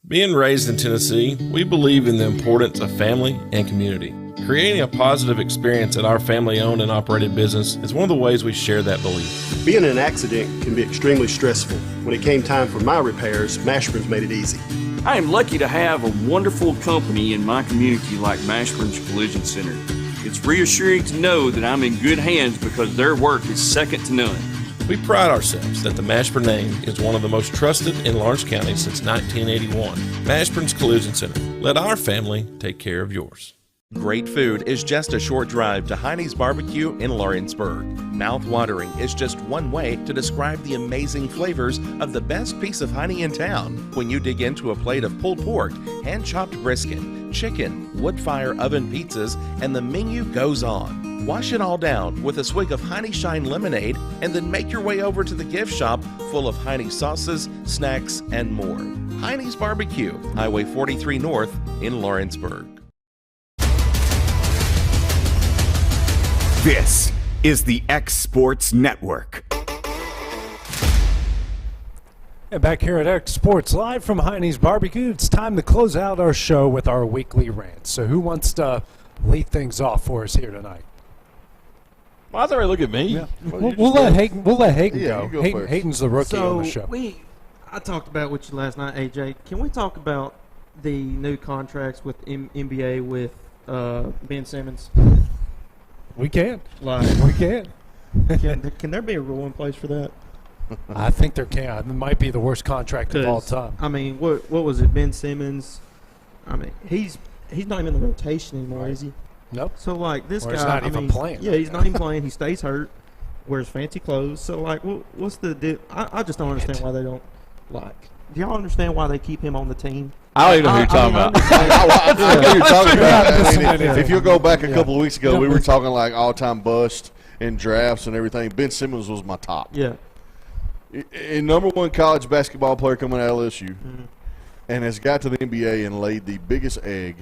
Being raised in Tennessee, we believe in the importance of family and community. Creating a positive experience at our family-owned and operated business is one of the ways we share that belief. Being in an accident can be extremely stressful. When it came time for my repairs, Mashburn's made it easy. I am lucky to have a wonderful company in my community like Mashburn's Collision Center. It's reassuring to know that I'm in good hands because their work is second to none. We pride ourselves that the Mashburn name is one of the most trusted in Lawrence County since 1981. Mashburn's Collision Center. Let our family take care of yours. Great food is just a short drive to Hinie's BBQ in Lawrenceburg. Mouth-watering is just one way to describe the amazing flavors of the best piece of Hinie in town when you dig into a plate of pulled pork, hand-chopped brisket, chicken, wood-fire oven pizzas, and the menu goes on. Wash it all down with a swig of Hinie Shine lemonade and then make your way over to the gift shop full of Hinie sauces, snacks, and more. Hinie's BBQ, Highway 43 North in Lawrenceburg. This is the xSports Network. And back here at xSports, live from Hinie's BBQ, it's time to close out our show with our weekly rant. So who wants to lead things off for us here tonight? Why does everybody look at me? Yeah. We'll let Hayden go. Hayden's the rookie so on the show. I talked about with you last night, AJ. Can we talk about the new contracts with NBA with Ben Simmons? We can. We can. Can there be a rule in place for that? I think there can. It might be the worst contract of all time. I mean, what was it? Ben Simmons. I mean, he's not even in the rotation anymore, is he? Nope. So like this guy, He's not even playing. Yeah, he's not even playing. He stays hurt. Wears fancy clothes. So like, what's the? I just don't understand why they don't like. Do y'all understand why they keep him on the team? I don't even know who you're talking about. I know who you're talking about. I mean, if you'll go back a couple of weeks ago, we were talking like all-time bust in drafts and everything. Ben Simmons was my top. Yeah. A number one college basketball player coming out of LSU, and has got to the NBA and laid the biggest egg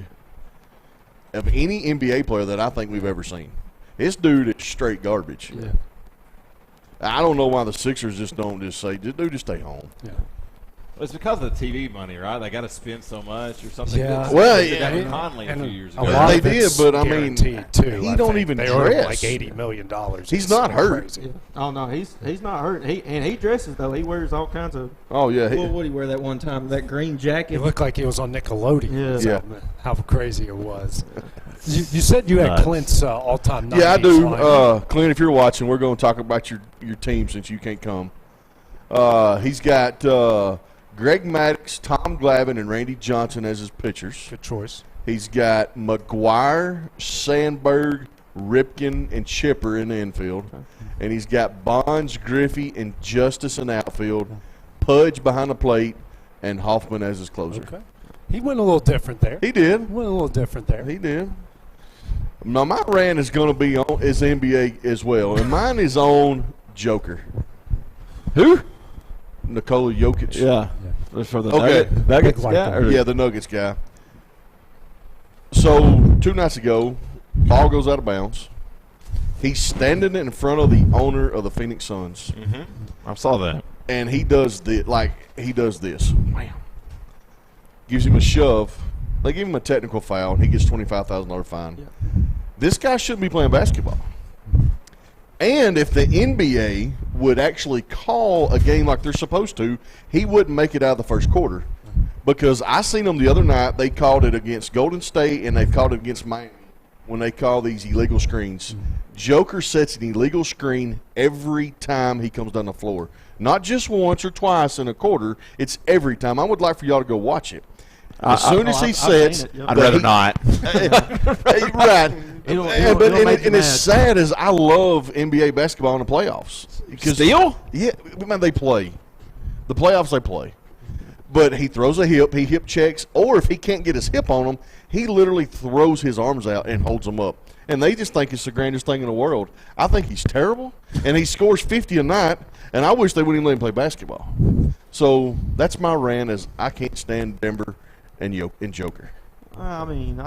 of any NBA player that I think we've ever seen. This dude is straight garbage. Yeah. I don't know why the Sixers just don't just say, dude, just stay home. Yeah. Well, it's because of the TV money, right? They got to spend so much or something. Yeah. Well, they did that with Conley a few years ago. They did, but I mean, too, he don't even dress. Like $80 million. He's not hurt. Yeah. Oh no, he's not hurt. He dresses though. He wears all kinds of. Oh yeah. What would he wear that one time? That green jacket. He looked like he was on Nickelodeon. Yeah. How crazy it was. You said you had Clint's all-time 90s. Yeah, I do. line. Clint, if you're watching, we're going to talk about your team since you can't come. He's got Greg Maddox, Tom Glavine, and Randy Johnson as his pitchers. Good choice. He's got McGuire, Sandberg, Ripken, and Chipper in the infield. And he's got Bonds, Griffey, and Justice in the outfield, Pudge behind the plate, and Hoffman as his closer. Okay. He went a little different there. He did. Went a little different there. He did. Now, my rant is going to be on is NBA as well, and mine is on Joker. Who? Nikola Jokic. Yeah. For the Okay. Nuggets guy? Or Yeah, the Nuggets guy. So, 2 nights ago, ball goes out of bounds. He's standing in front of the owner of the Phoenix Suns. Mm-hmm. I saw that. And he does this. Wham. Gives him a shove. They give him a technical foul, and he gets $25,000 fine. Yeah. This guy shouldn't be playing basketball. And if the NBA would actually call a game like they're supposed to, he wouldn't make it out of the first quarter. Because I seen them the other night. They called it against Golden State, and they've called it against Miami when they call these illegal screens. Joker sets an illegal screen every time he comes down the floor. Not just once or twice in a quarter. It's every time. I would like for y'all to go watch it. As soon as he sets, I'd rather not. Right. And as sad as I love NBA basketball in the playoffs. Still? Yeah, man, they play. The playoffs they play. But he throws a hip, he hip checks, or if he can't get his hip on him, he literally throws his arms out and holds them up. And they just think it's the grandest thing in the world. I think he's terrible, and he scores 50 a night, and I wish they wouldn't even let him play basketball. So that's my rant is I can't stand Denver and Joker. I mean,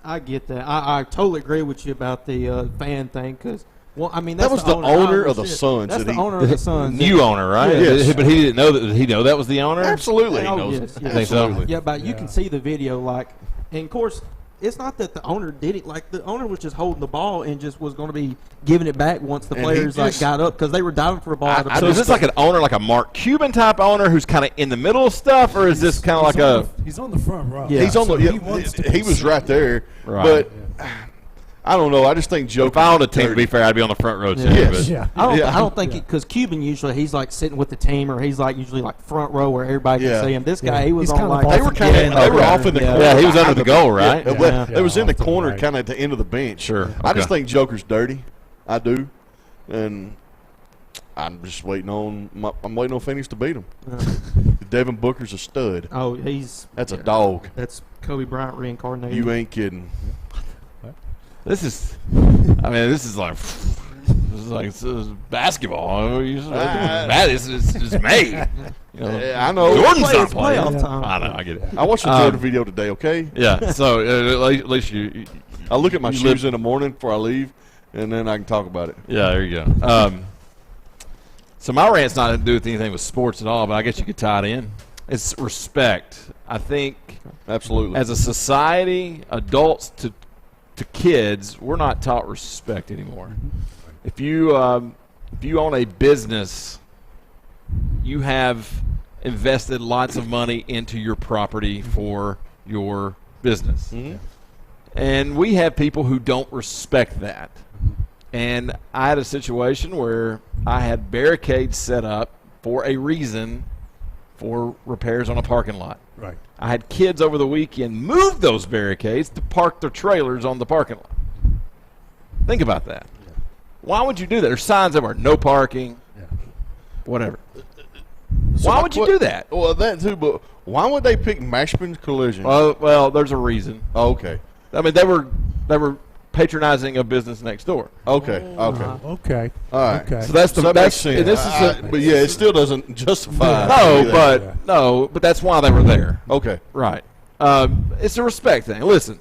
I get that. I totally agree with you about the fan thing because, well, I mean, that's that was the owner of the Suns. That's the owner of the Suns. New owner, right? Yes. But he didn't know that. Did he know that was the owner? Absolutely. Oh, yes. I think so. Yeah, but you can see the video, like, and of course, it's not that the owner did it. Like, the owner was just holding the ball and just was going to be giving it back once the players got up because they were diving for a ball. So is this like an owner, like a Mark Cuban type owner who's kind of in the middle of stuff, or is this kind of like he's on the front row. Yeah. He's on the. He was right there, right. But. I don't know. I just think Joker. If I owned a team, to be fair, I'd be on the front row too. Yes. But. I don't think because Cuban usually he's like sitting with the team or he's like usually like front row where everybody can see him. This guy he was on like they were off in the corner. Yeah, he was under the goal, right? It was in the corner, kind of at the end of the bench. Sure. I just think Joker's dirty. I do, and I'm just waiting on. I'm waiting on Phoenix to beat him. Devin Booker's a stud. Oh, that's a dog. That's Kobe Bryant reincarnated. You ain't kidding. This is basketball. This is made. I know. Jordan's not playing. I know. I get it. I watched the Jordan video today. Okay. Yeah. So at least you. I look at my shoes in the morning before I leave, and then I can talk about it. Yeah. There you go. So my rant's not to do with anything with sports at all, but I guess you could tie it in. It's respect. I think absolutely as a society, adults to kids, we're not taught respect anymore. If you own a business, you have invested lots of money into your property for your business. Mm-hmm. And we have people who don't respect that. And I had a situation where I had barricades set up for a reason for repairs on a parking lot. Right. I had kids over the weekend move those barricades to park their trailers on the parking lot. Think about that. Yeah. Why would you do that? There's signs everywhere, no parking, whatever. So why would you do that? Well, that too, but why would they pick Mashpin's Collision? Well, there's a reason. Oh, okay. I mean, they were patronizing a business next door. Okay. Okay. All right. Okay. So that's the makes sense. This is but yeah, it still doesn't justify. But that's why they were there. Okay. Right. It's a respect thing. Listen,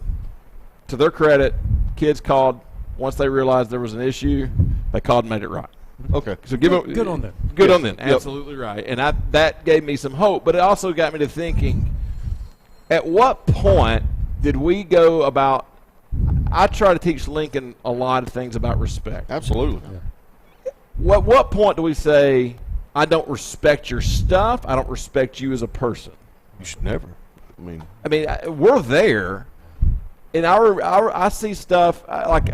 to their credit, kids called once they realized there was an issue. They called and made it right. Okay. So good on them. Good on them. Absolutely right. And that gave me some hope, but it also got me to thinking: at what point did we go about? I try to teach Lincoln a lot of things about respect. Absolutely. Yeah. What point do we say, I don't respect your stuff, I don't respect you as a person? You should never. I mean, we're there, in I see stuff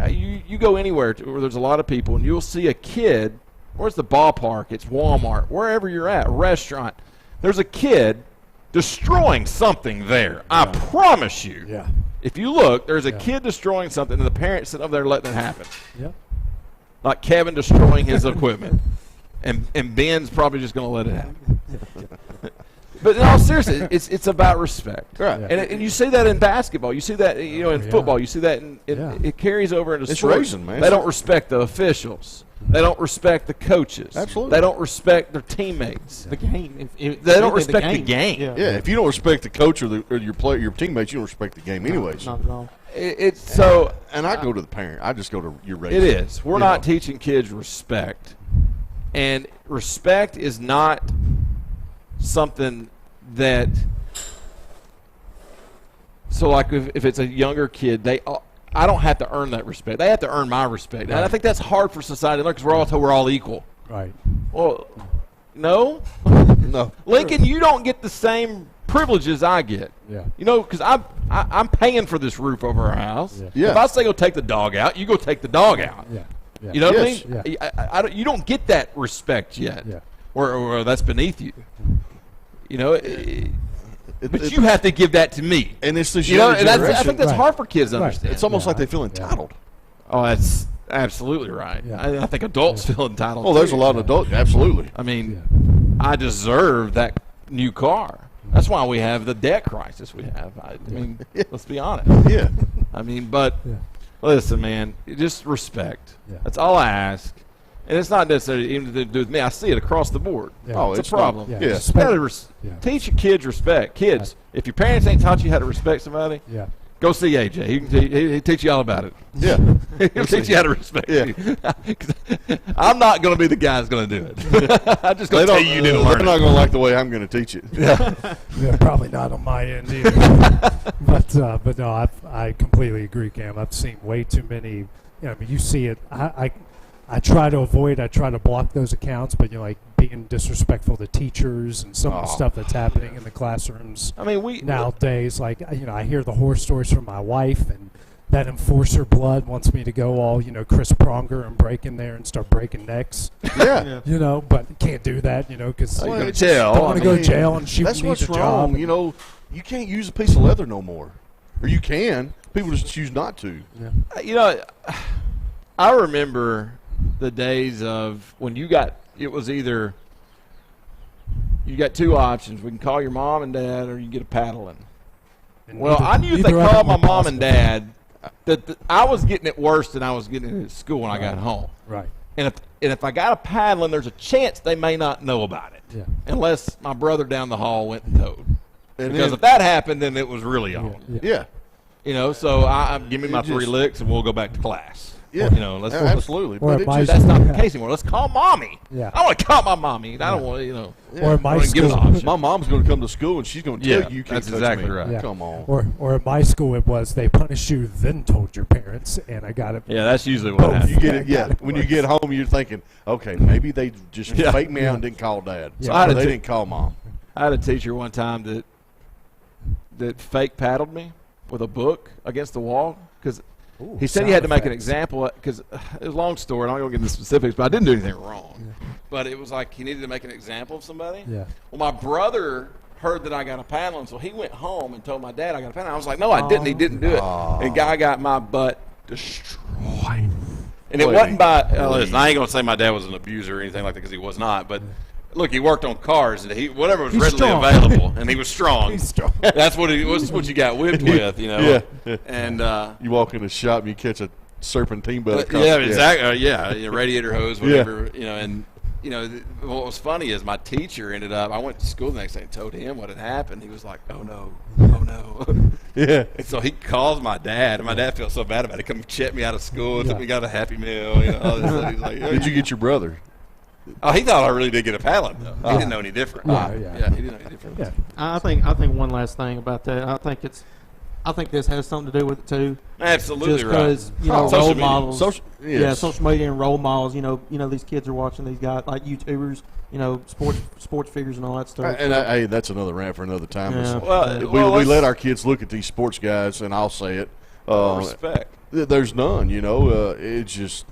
you go anywhere where there's a lot of people, and you'll see a kid. Where's the ballpark? It's Walmart. Wherever you're at, a restaurant. There's a kid destroying something there. I promise you. Yeah. If you look, there's a kid destroying something, and the parents sitting over there letting it happen. Yeah. Like Kevin destroying his equipment, and Ben's probably just going to let it happen. But in all seriousness, it's about respect. Right. And you see that in basketball. You see that in football. You see that it carries over into sports. Racing, man. They don't respect the officials. They don't respect the coaches. Absolutely. They don't respect their teammates. The game. They don't respect the game. Yeah. If you don't respect the coach or your teammates, you don't respect the game anyways. Not at all. It's so. And I go to the parent. I just go to your racing. It is. We're not teaching kids respect, and respect is not something that. So, like, if it's a younger kid, I don't have to earn that respect. They have to earn my respect, and I think that's hard for society because we're all equal. Right. Well, no, no, Lincoln, you don't get the same privileges I get. Yeah. You know, because I'm paying for this roof over our house. Yeah. If I say go take the dog out, you go take the dog out. Yeah. Yeah. You know what I Yes. mean? You don't get that respect yet, or that's beneath you. You know, but you have to give that to me. And it's this you know, younger and generation. I think that's hard for kids to understand. It's almost like they feel entitled. Oh, that's absolutely right. I think adults feel entitled. Well, there's too. a lot of adults. Absolutely. I mean, I deserve that new car. That's why we have the debt crisis we have. I mean, let's be honest. Yeah. I mean, but listen, man, just respect. That's all I ask. And it's not necessarily even to do with me. I see it across the board. Oh, it's a problem. not- yeah. You gotta teach your kids respect. Kids, if your parents ain't taught you how to respect somebody, go see AJ. He'll teach you all about it. Yeah. He'll teach you how to respect Yeah. you. 'Cause I'm not going to be the guy that's going to do it. I'm just going to tell you need to learn They're not going to like the way I'm going to teach it. Yeah, probably not on my end either. but no, I completely agree, Cam. I've seen way too many. I mean, you see it. I try to avoid. I try to block those accounts, but like being disrespectful to teachers and some of the stuff that's happening in the classrooms. I mean, nowadays, like I hear the horror stories from my wife, and that enforcer blood wants me to go all Chris Pronger and break in there and start breaking necks. Yeah. But can't do that, because you go to jail. Don't want to go to jail and shoot That's me what's the job. wrong. You can't use a piece of leather no more, or you can. People just choose not to. I remember the days of when it was either you got two options. We can call your mom and dad, or you get a paddling. Well, I knew if they called my mom and dad that I was getting it worse than I was getting it at school when I got home. Right. And if I got a paddling, there's a chance they may not know about it. Yeah. Unless my brother down the hall went and told. And Because if that happened, then it was really on. Yeah. So give me my 3 licks and we'll go back to class. Yeah. Absolutely. But that's not the case anymore. Let's call mommy. Yeah. I want to call my mommy. I don't want to, Or at my I don't give an school, option. My mom's going to come to school and she's going to tell you can't that's touch exactly me. right. Yeah. Come on. Or at my school, it was they punished you, then told your parents, and I got it. Yeah, that's usually what happens. You get it. Yeah. When you get home, you're thinking, okay, maybe they just faked me out and didn't call dad. So Or they didn't call mom. I had a teacher one time that fake paddled me with a book against the wall because he said he had to make an example because it was a long story. I'm not going to get into specifics, but I didn't do anything wrong. Yeah. But it was like he needed to make an example of somebody. Yeah. Well, my brother heard that I got a paddling, so he went home and told my dad I got a paddling. I was like, no, I didn't. He didn't do it. And guy got my butt destroyed. And it wasn't by listen, I ain't going to say my dad was an abuser or anything like that because he was not, but look, he worked on cars, and whatever was readily available, and he was strong. He's strong. That's what you got whipped with, Yeah. And you walk in the shop and you catch a serpentine belt. yeah, exactly. Radiator hose, whatever. And what was funny is my teacher ended up. I went to school the next day and told him what had happened. He was like, "Oh no." Yeah. And so he calls my dad, and my dad felt so bad about it. Come check me out of school, took me got a Happy Meal. All this stuff. He's like, Did you get your brother? Oh, he thought I really did get a paddling though. He didn't know any different. Yeah. He didn't know any different. Yeah. I think one last thing about that. I think this has something to do with it too. Absolutely Just because Social role media. models. Yes. Social media and role models. These kids are watching these guys like YouTubers. Sports figures and all that stuff. And hey, that's another rant for another time. Yeah. We let our kids look at these sports guys, and I'll say it. respect. There's none. It's just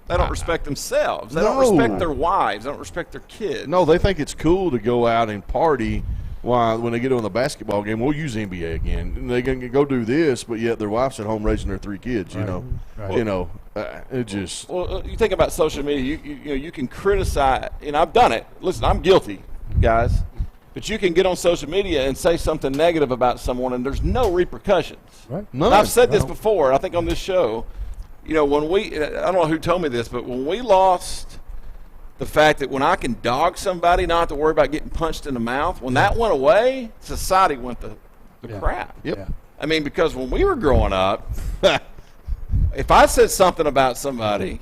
they don't respect themselves. They don't respect their wives. They don't respect their kids. No, they think it's cool to go out and party. When they get on the basketball game, we'll use NBA again. And they're going to go do this, but yet their wife's at home raising their 3 kids. Right. It just. Well, you think about social media. You can criticize, and I've done it. Listen, I'm guilty, guys. But you can get on social media and say something negative about someone, and there's no repercussions. Right. None. I've said this before. I think on this show. When I don't know who told me this, but when we lost the fact that when I can dog somebody, not have to worry about getting punched in the mouth, when that went away, society went the crap. Yep. Yeah. I mean, because when we were growing up, if I said something about somebody,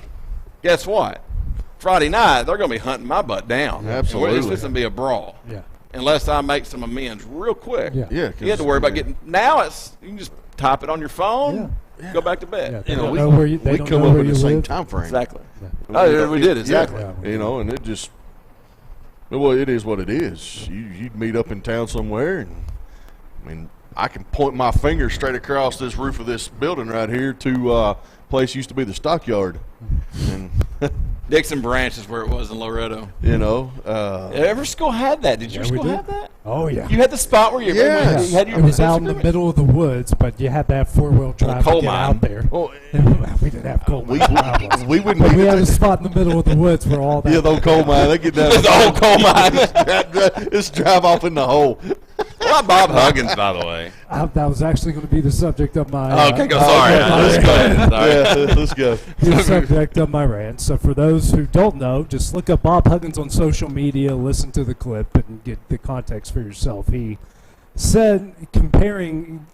guess what? Friday night, they're going to be hunting my butt down. Absolutely. It's going to be a brawl. Yeah. Unless I make some amends real quick. Yeah. You had to worry about getting. Now you can just type it on your phone. Yeah. Go back to bed. Yeah, we come up with the same time frame. Exactly. Yeah. We did exactly. Yeah. And it just. Well, it is what it is. You'd meet up in town somewhere, and I can point my finger straight across this roof of this building right here to place used to be the stockyard, and Dixon Branch is where it was in Loretto. Every school had that. Did your school have that? Oh yeah. You had the spot where you had your. It was out in the middle of the woods, but you had to have 4-wheel drive to get out there. Oh, we didn't have coal mine problems. We wouldn't. But we had a spot in the middle of the woods where all that. Yeah, the old coal mine. They get down. The old coal mine. Just drive off in the hole. What about Bob Huggins, by the way? That was actually going to be the subject of my. Okay, sorry. Let's go ahead. Yeah, let's go. The subject of my rant. So for those who don't know, just look up Bob Huggins on social media, listen to the clip, and get the context for yourself. He said, comparing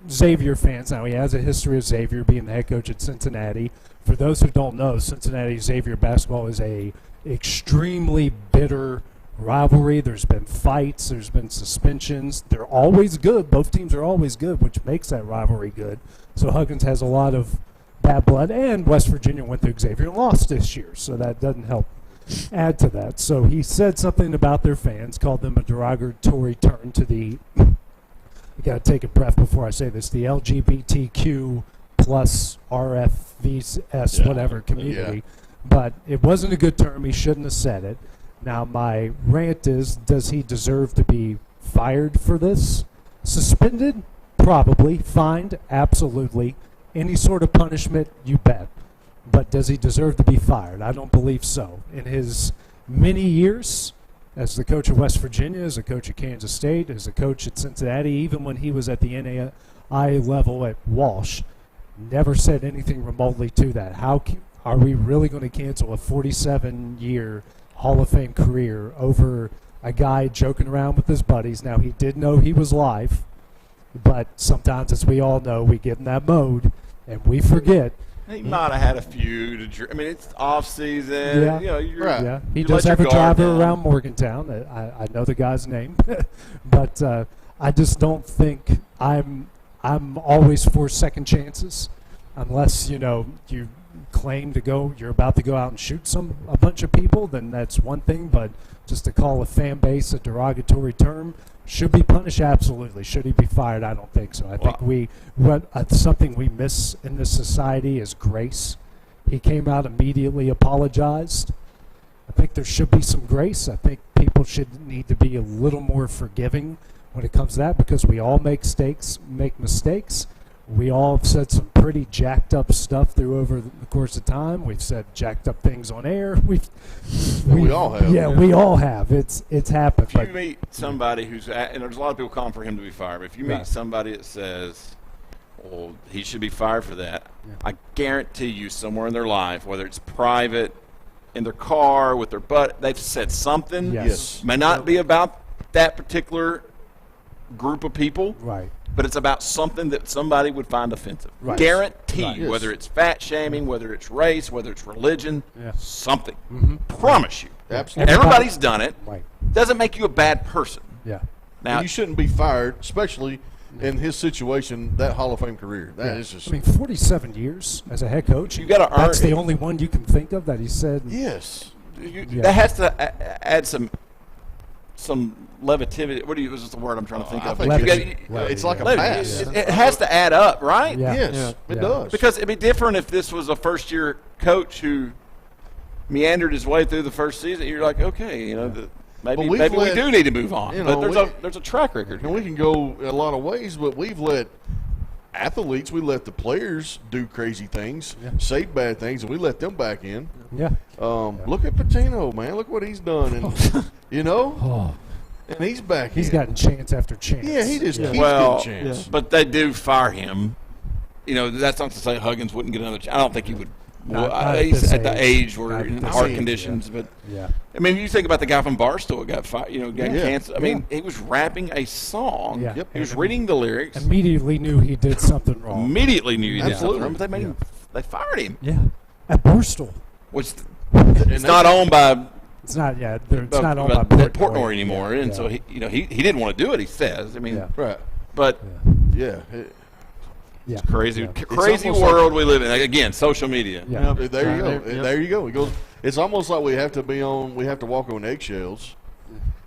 Xavier fans, now he has a history of Xavier being the head coach at Cincinnati. For those who don't know, Cincinnati Xavier basketball is a extremely bitter rivalry. There's been fights, there's been suspensions. They're always good. Both teams are always good, which makes that rivalry good. So Huggins has a lot of bad blood, and West Virginia went through Xavier and lost this year, so that doesn't help add to that. So he said something about their fans, called them a derogatory term to the, you got to take a breath before I say this, the LGBTQ plus RFVS whatever community. But it wasn't a good term. He shouldn't have said it. Now, my rant is, does he deserve to be fired for this? Suspended? Probably. Fined? Absolutely. Any sort of punishment? You bet. But does he deserve to be fired? I don't believe so. In his many years as the coach of West Virginia, as a coach at Kansas State, as a coach at Cincinnati, even when he was at the NAIA level at Walsh, never said anything remotely to that. How are we really going to cancel a 47-year Hall of Fame career over a guy joking around with his buddies? Now, he did know he was live, but sometimes, as we all know, we get in that mode and we forget. He might have had a few. It's off season. Yeah. He does have a driver around Morgantown. I know the guy's name, but I just don't think I'm always for second chances, unless you claim to go. You're about to go out and shoot a bunch of people. Then that's one thing. But just to call a fan base a derogatory term. Should be punished? Absolutely. Should he be fired? I don't think so. I think something we miss in this society is grace. He came out immediately, apologized. I think there should be some grace. I think people should need to be a little more forgiving when it comes to that, because we all make mistakes. We all have said some pretty jacked up stuff over the course of time. We've said jacked up things on air. We all have. Yeah, we all have. It's happened. If you meet somebody and there's a lot of people calling for him to be fired, but if you meet somebody that says, well, he should be fired for that, I guarantee you somewhere in their life, whether it's private, in their car, with their butt, they've said something. Yes. May not be about that particular group of people. Right. But it's about something that somebody would find offensive. Right. Guarantee, Yes. whether it's fat shaming, whether it's race, whether it's religion, something. Mm-hmm. Promise you. Absolutely. Everybody's done it. Right. Doesn't make you a bad person. Yeah. Now, and you shouldn't be fired, especially in his situation, that Hall of Fame career. That is just. 47 years as a head coach. You got to earn. That's the only one you can think of that he said. Yes. That has to add some some levity. What is the word I'm trying to think of? It's like a pass. It has to add up, right? Yeah. Yes, it does. Because it'd be different if this was a first-year coach who meandered his way through the first season. You're like, okay, maybe we do need to move on. But there's a track record. And we can go a lot of ways, but we've let athletes, we let the players do crazy things, say bad things, and we let them back in. Yeah. Look at Patino, man. Look what he's done. And, and he's back He's in. gotten chance after chance. Yeah, he just keeps getting chance. But they do fire him. That's not to say Huggins wouldn't get another chance. I don't think he would. He's at the age where in heart conditions, but I mean, you think about the guy from Barstow got fired, got cancer. I mean, he was rapping a song. Yeah. He was reading the lyrics. Immediately knew he did something wrong. Immediately knew he did something wrong. But they fired him. Yeah, at Barstow, which it's not owned by. It's not. Yeah, it's not owned by Portnoy anymore, and so he didn't want to do it. He says. I mean, right. But it's crazy world we live in. Again, social media. Yeah. There you go. There you go. It goes. It's almost like we have to walk on eggshells,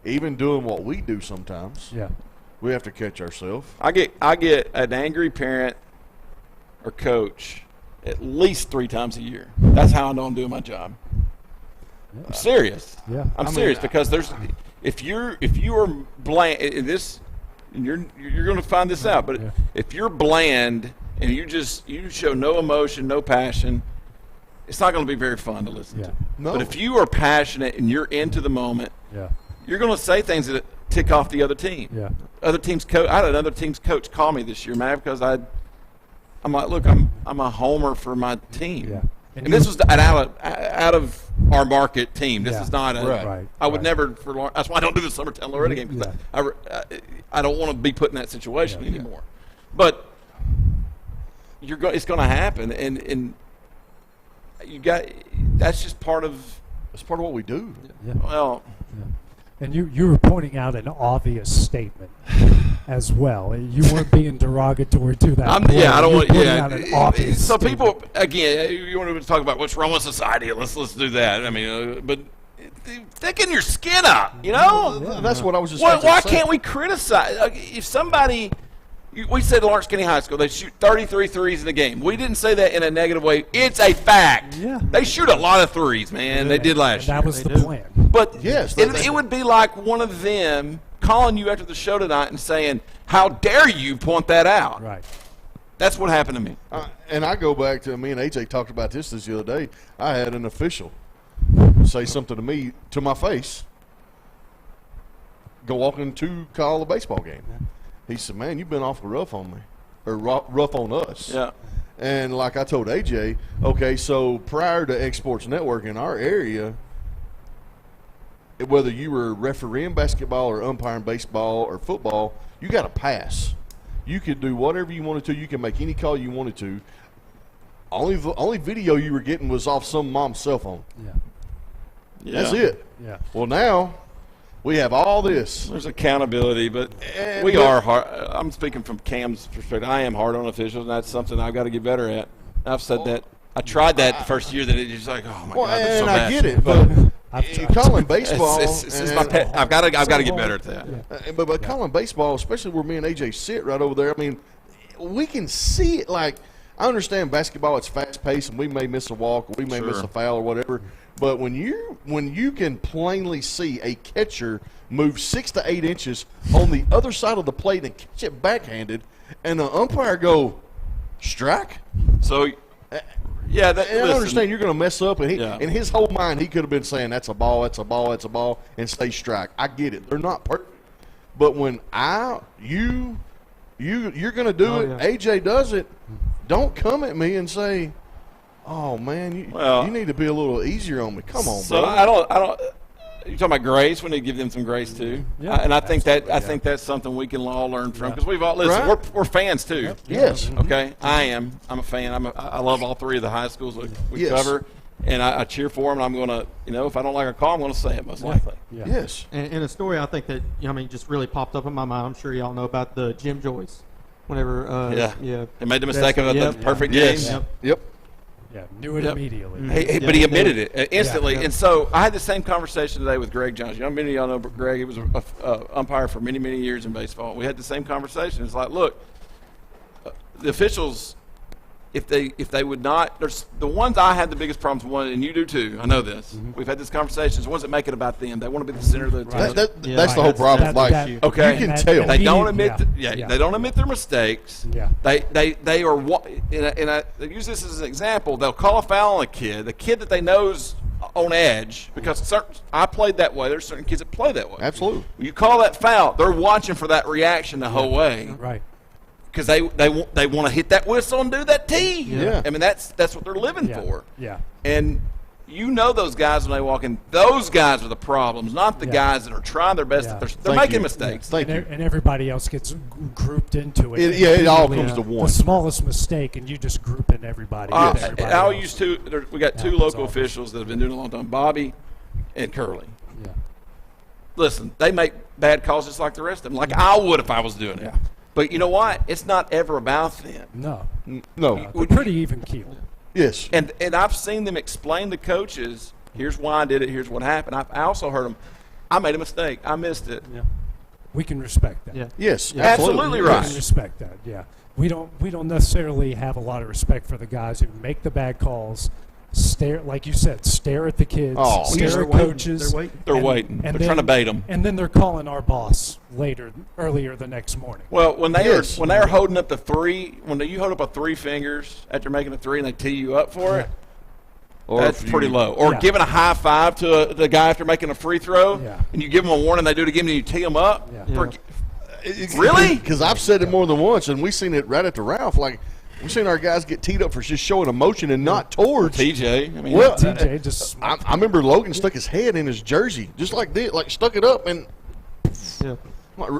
even doing what we do sometimes. Yeah. We have to catch ourselves. I get an angry parent or coach at least 3 times a year. That's how I know I'm doing my job. Yeah. I'm serious. Yeah. I'm serious because if you are bland in this. And you're going to find this out, but if you're bland and you show no emotion, no passion, it's not going to be very fun to listen to. No. But if you are passionate and you're into the moment, you're going to say things that tick off the other team. Yeah. I had another team's coach call me this year, man, because I'm like, look, I'm a homer for my team. Yeah. And this was out of our market team. This is not I would never that's why I don't do the Summertown Loretta game, because I don't want to be put in that situation anymore. But it's going to happen, and that's just part of what we do. Yeah. Well, and you were pointing out an obvious statement as well. You weren't being derogatory to that. I don't want. Out an obvious so statement. people again, you want to talk about what's wrong with society? Let's do that. I mean, but thicken your skin up. That's what I was just. Why can't we criticize if somebody? We said Lawrence County High School, they shoot 33 threes in a game. We didn't say that in a negative way. It's a fact. Yeah. They shoot a lot of threes, man. They did last year. That was the plan. But yes, it would be like one of them calling you after the show tonight and saying, how dare you point that out? Right. That's what happened to me. And I go back to, me and AJ talked about this the other day. I had an official say something to me, to my face, go walking to call a baseball game. Yeah. He said, man, you've been awful rough on me, or rough on us. Yeah. And like I told AJ, okay, so prior to xSports Network in our area, whether you were refereeing basketball or umpiring baseball or football, you got a pass. You could do whatever you wanted to. You can make any call you wanted to. Only video you were getting was off some mom's cell phone. Yeah. That's it. Yeah. Well, now we have all this. There's accountability, but we are hard. I'm speaking from Cam's perspective. I am hard on officials, and that's something I've got to get better at. I've said that. I tried that the first year. That it's just like, oh my God, that's so bad. I get it, but calling baseball, it's my pet. I've got to get better at that. Yeah. But calling baseball, especially where me and AJ sit right over there, I mean, we can see it. Like, I understand basketball; it's fast paced, and we may miss a walk, or we may miss a foul, or whatever. But when you can plainly see a catcher move 6 to 8 inches on the other side of the plate and catch it backhanded, and the umpire go strike. So, yeah, and I understand you're going to mess up, and in his whole mind he could have been saying that's a ball, that's a ball, that's a ball, and stay strike. I get it; they're not perfect, but when you're going to do it, AJ does it. Don't come at me and say, oh man, you need to be a little easier on me. Come on, so bro. I don't. You talking about grace? We need to give them some grace too. Yeah, and I think that's something we can all learn from, because we've all we're fans too. Yep. Yes. Okay. I'm a fan. I love all 3 of the high schools we cover, and I cheer for them. And I'm going to, if I don't like a call, I'm going to say it most likely. Yeah. Yes. And a story I think that just really popped up in my mind. I'm sure y'all know about the Jim Joyce. Whenever they made the mistake of the perfect game. Yep. Yeah, knew it immediately. But he admitted it instantly. And so I had the same conversation today with Greg Johnson. Many of y'all know Greg. He was an umpire for many, many years in baseball. We had the same conversation. It's like, look, the officials, if they would not, there's the ones I had the biggest problems with, and you do too. I know this. We've had this conversation. The ones that make it about them. They want to be the center of the attention. That's the whole problem. Okay, you can tell. They don't admit. They don't admit their mistakes. Yeah. They are. And I use this as an example. They'll call a foul on a kid that they know's on edge, because I played that way. There's certain kids that play that way. Absolutely. When you call that foul, they're watching for that reaction the whole way. Right. Because they want to hit that whistle and do that tee. Yeah. I mean, that's what they're living for. Yeah. And you know those guys when they walk in, those guys are the problems, not the guys that are trying their best. They're making mistakes. And everybody else gets grouped into it. It all comes to one. The smallest mistake, and you just group in everybody. I'll use two. We got two local officials that have been doing it a long time, Bobby and Curly. Yeah. Listen, they make bad calls just like the rest of them, like I would if I was doing it. But you know what? It's not ever about them. No. No. Pretty even keel. Yes. And I've seen them explain to coaches, here's why I did it, here's what happened. I also heard them, I made a mistake. I missed it. Yeah. We can respect that. Yeah. Yes. Absolutely right. We can respect that, yeah. We don't necessarily have a lot of respect for the guys who make the bad calls, stare, like you said, stare at the kids, stare at coaches. They're waiting. They're trying to bait them. And then they're calling our boss earlier the next morning. Well, when they're holding up the three, when you hold up a three fingers after making a three and they tee you up for it, that's pretty low. Or giving a high five to the guy after making a free throw, and you give them a warning, they do it again, and you tee them up. Really? Because I've said it more than once, and we've seen it right at the Ralph. Like, we've seen our guys get teed up for just showing emotion and not towards TJ. I mean, TJ just. I remember Logan stuck his head in his jersey, just like this, like stuck it up, and I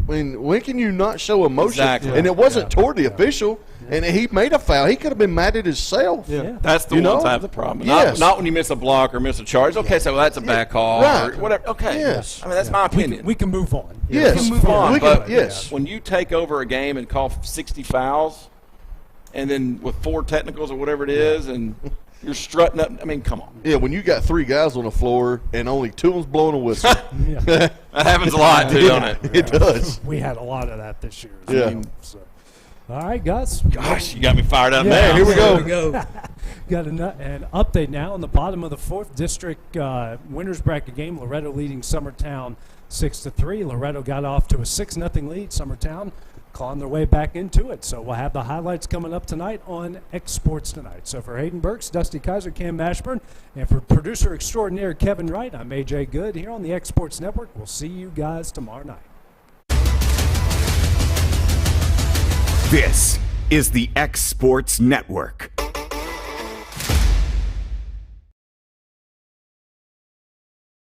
mean, when can you not show emotion? Exactly. And it wasn't toward the official, and he made a foul. He could have been mad at himself. Yeah. That's the ones I have the problem. Not when you miss a block or miss a charge. Okay, so that's a bad call or whatever. Okay. Yes. I mean, that's my opinion. We can move on. Yes. We can move on. But yes. when you take over a game and call 60 fouls, and then with 4 technicals or whatever it is, and you're strutting up. I mean, come on. Yeah, when you got 3 guys on the floor and only 2 of them's blowing a whistle. That happens a lot, too, don't it? It does. We had a lot of that this year. Yeah. All right, Gus. Gosh, you got me fired up now. Man, here we go. Got an update now on the bottom of the 4th District winners bracket game. Loretto leading Summertown 6-3. Loretto got off to a 6-0 lead. Summertown clawing their way back into it. So we'll have the highlights coming up tonight on xSports Tonight. So for Hayden Burks, Dusty Kaiser, Cam Mashburn, and for producer extraordinaire Kevin Wright, I'm AJ Good here on the xSports Network. We'll see you guys tomorrow night. This is the xSports Network.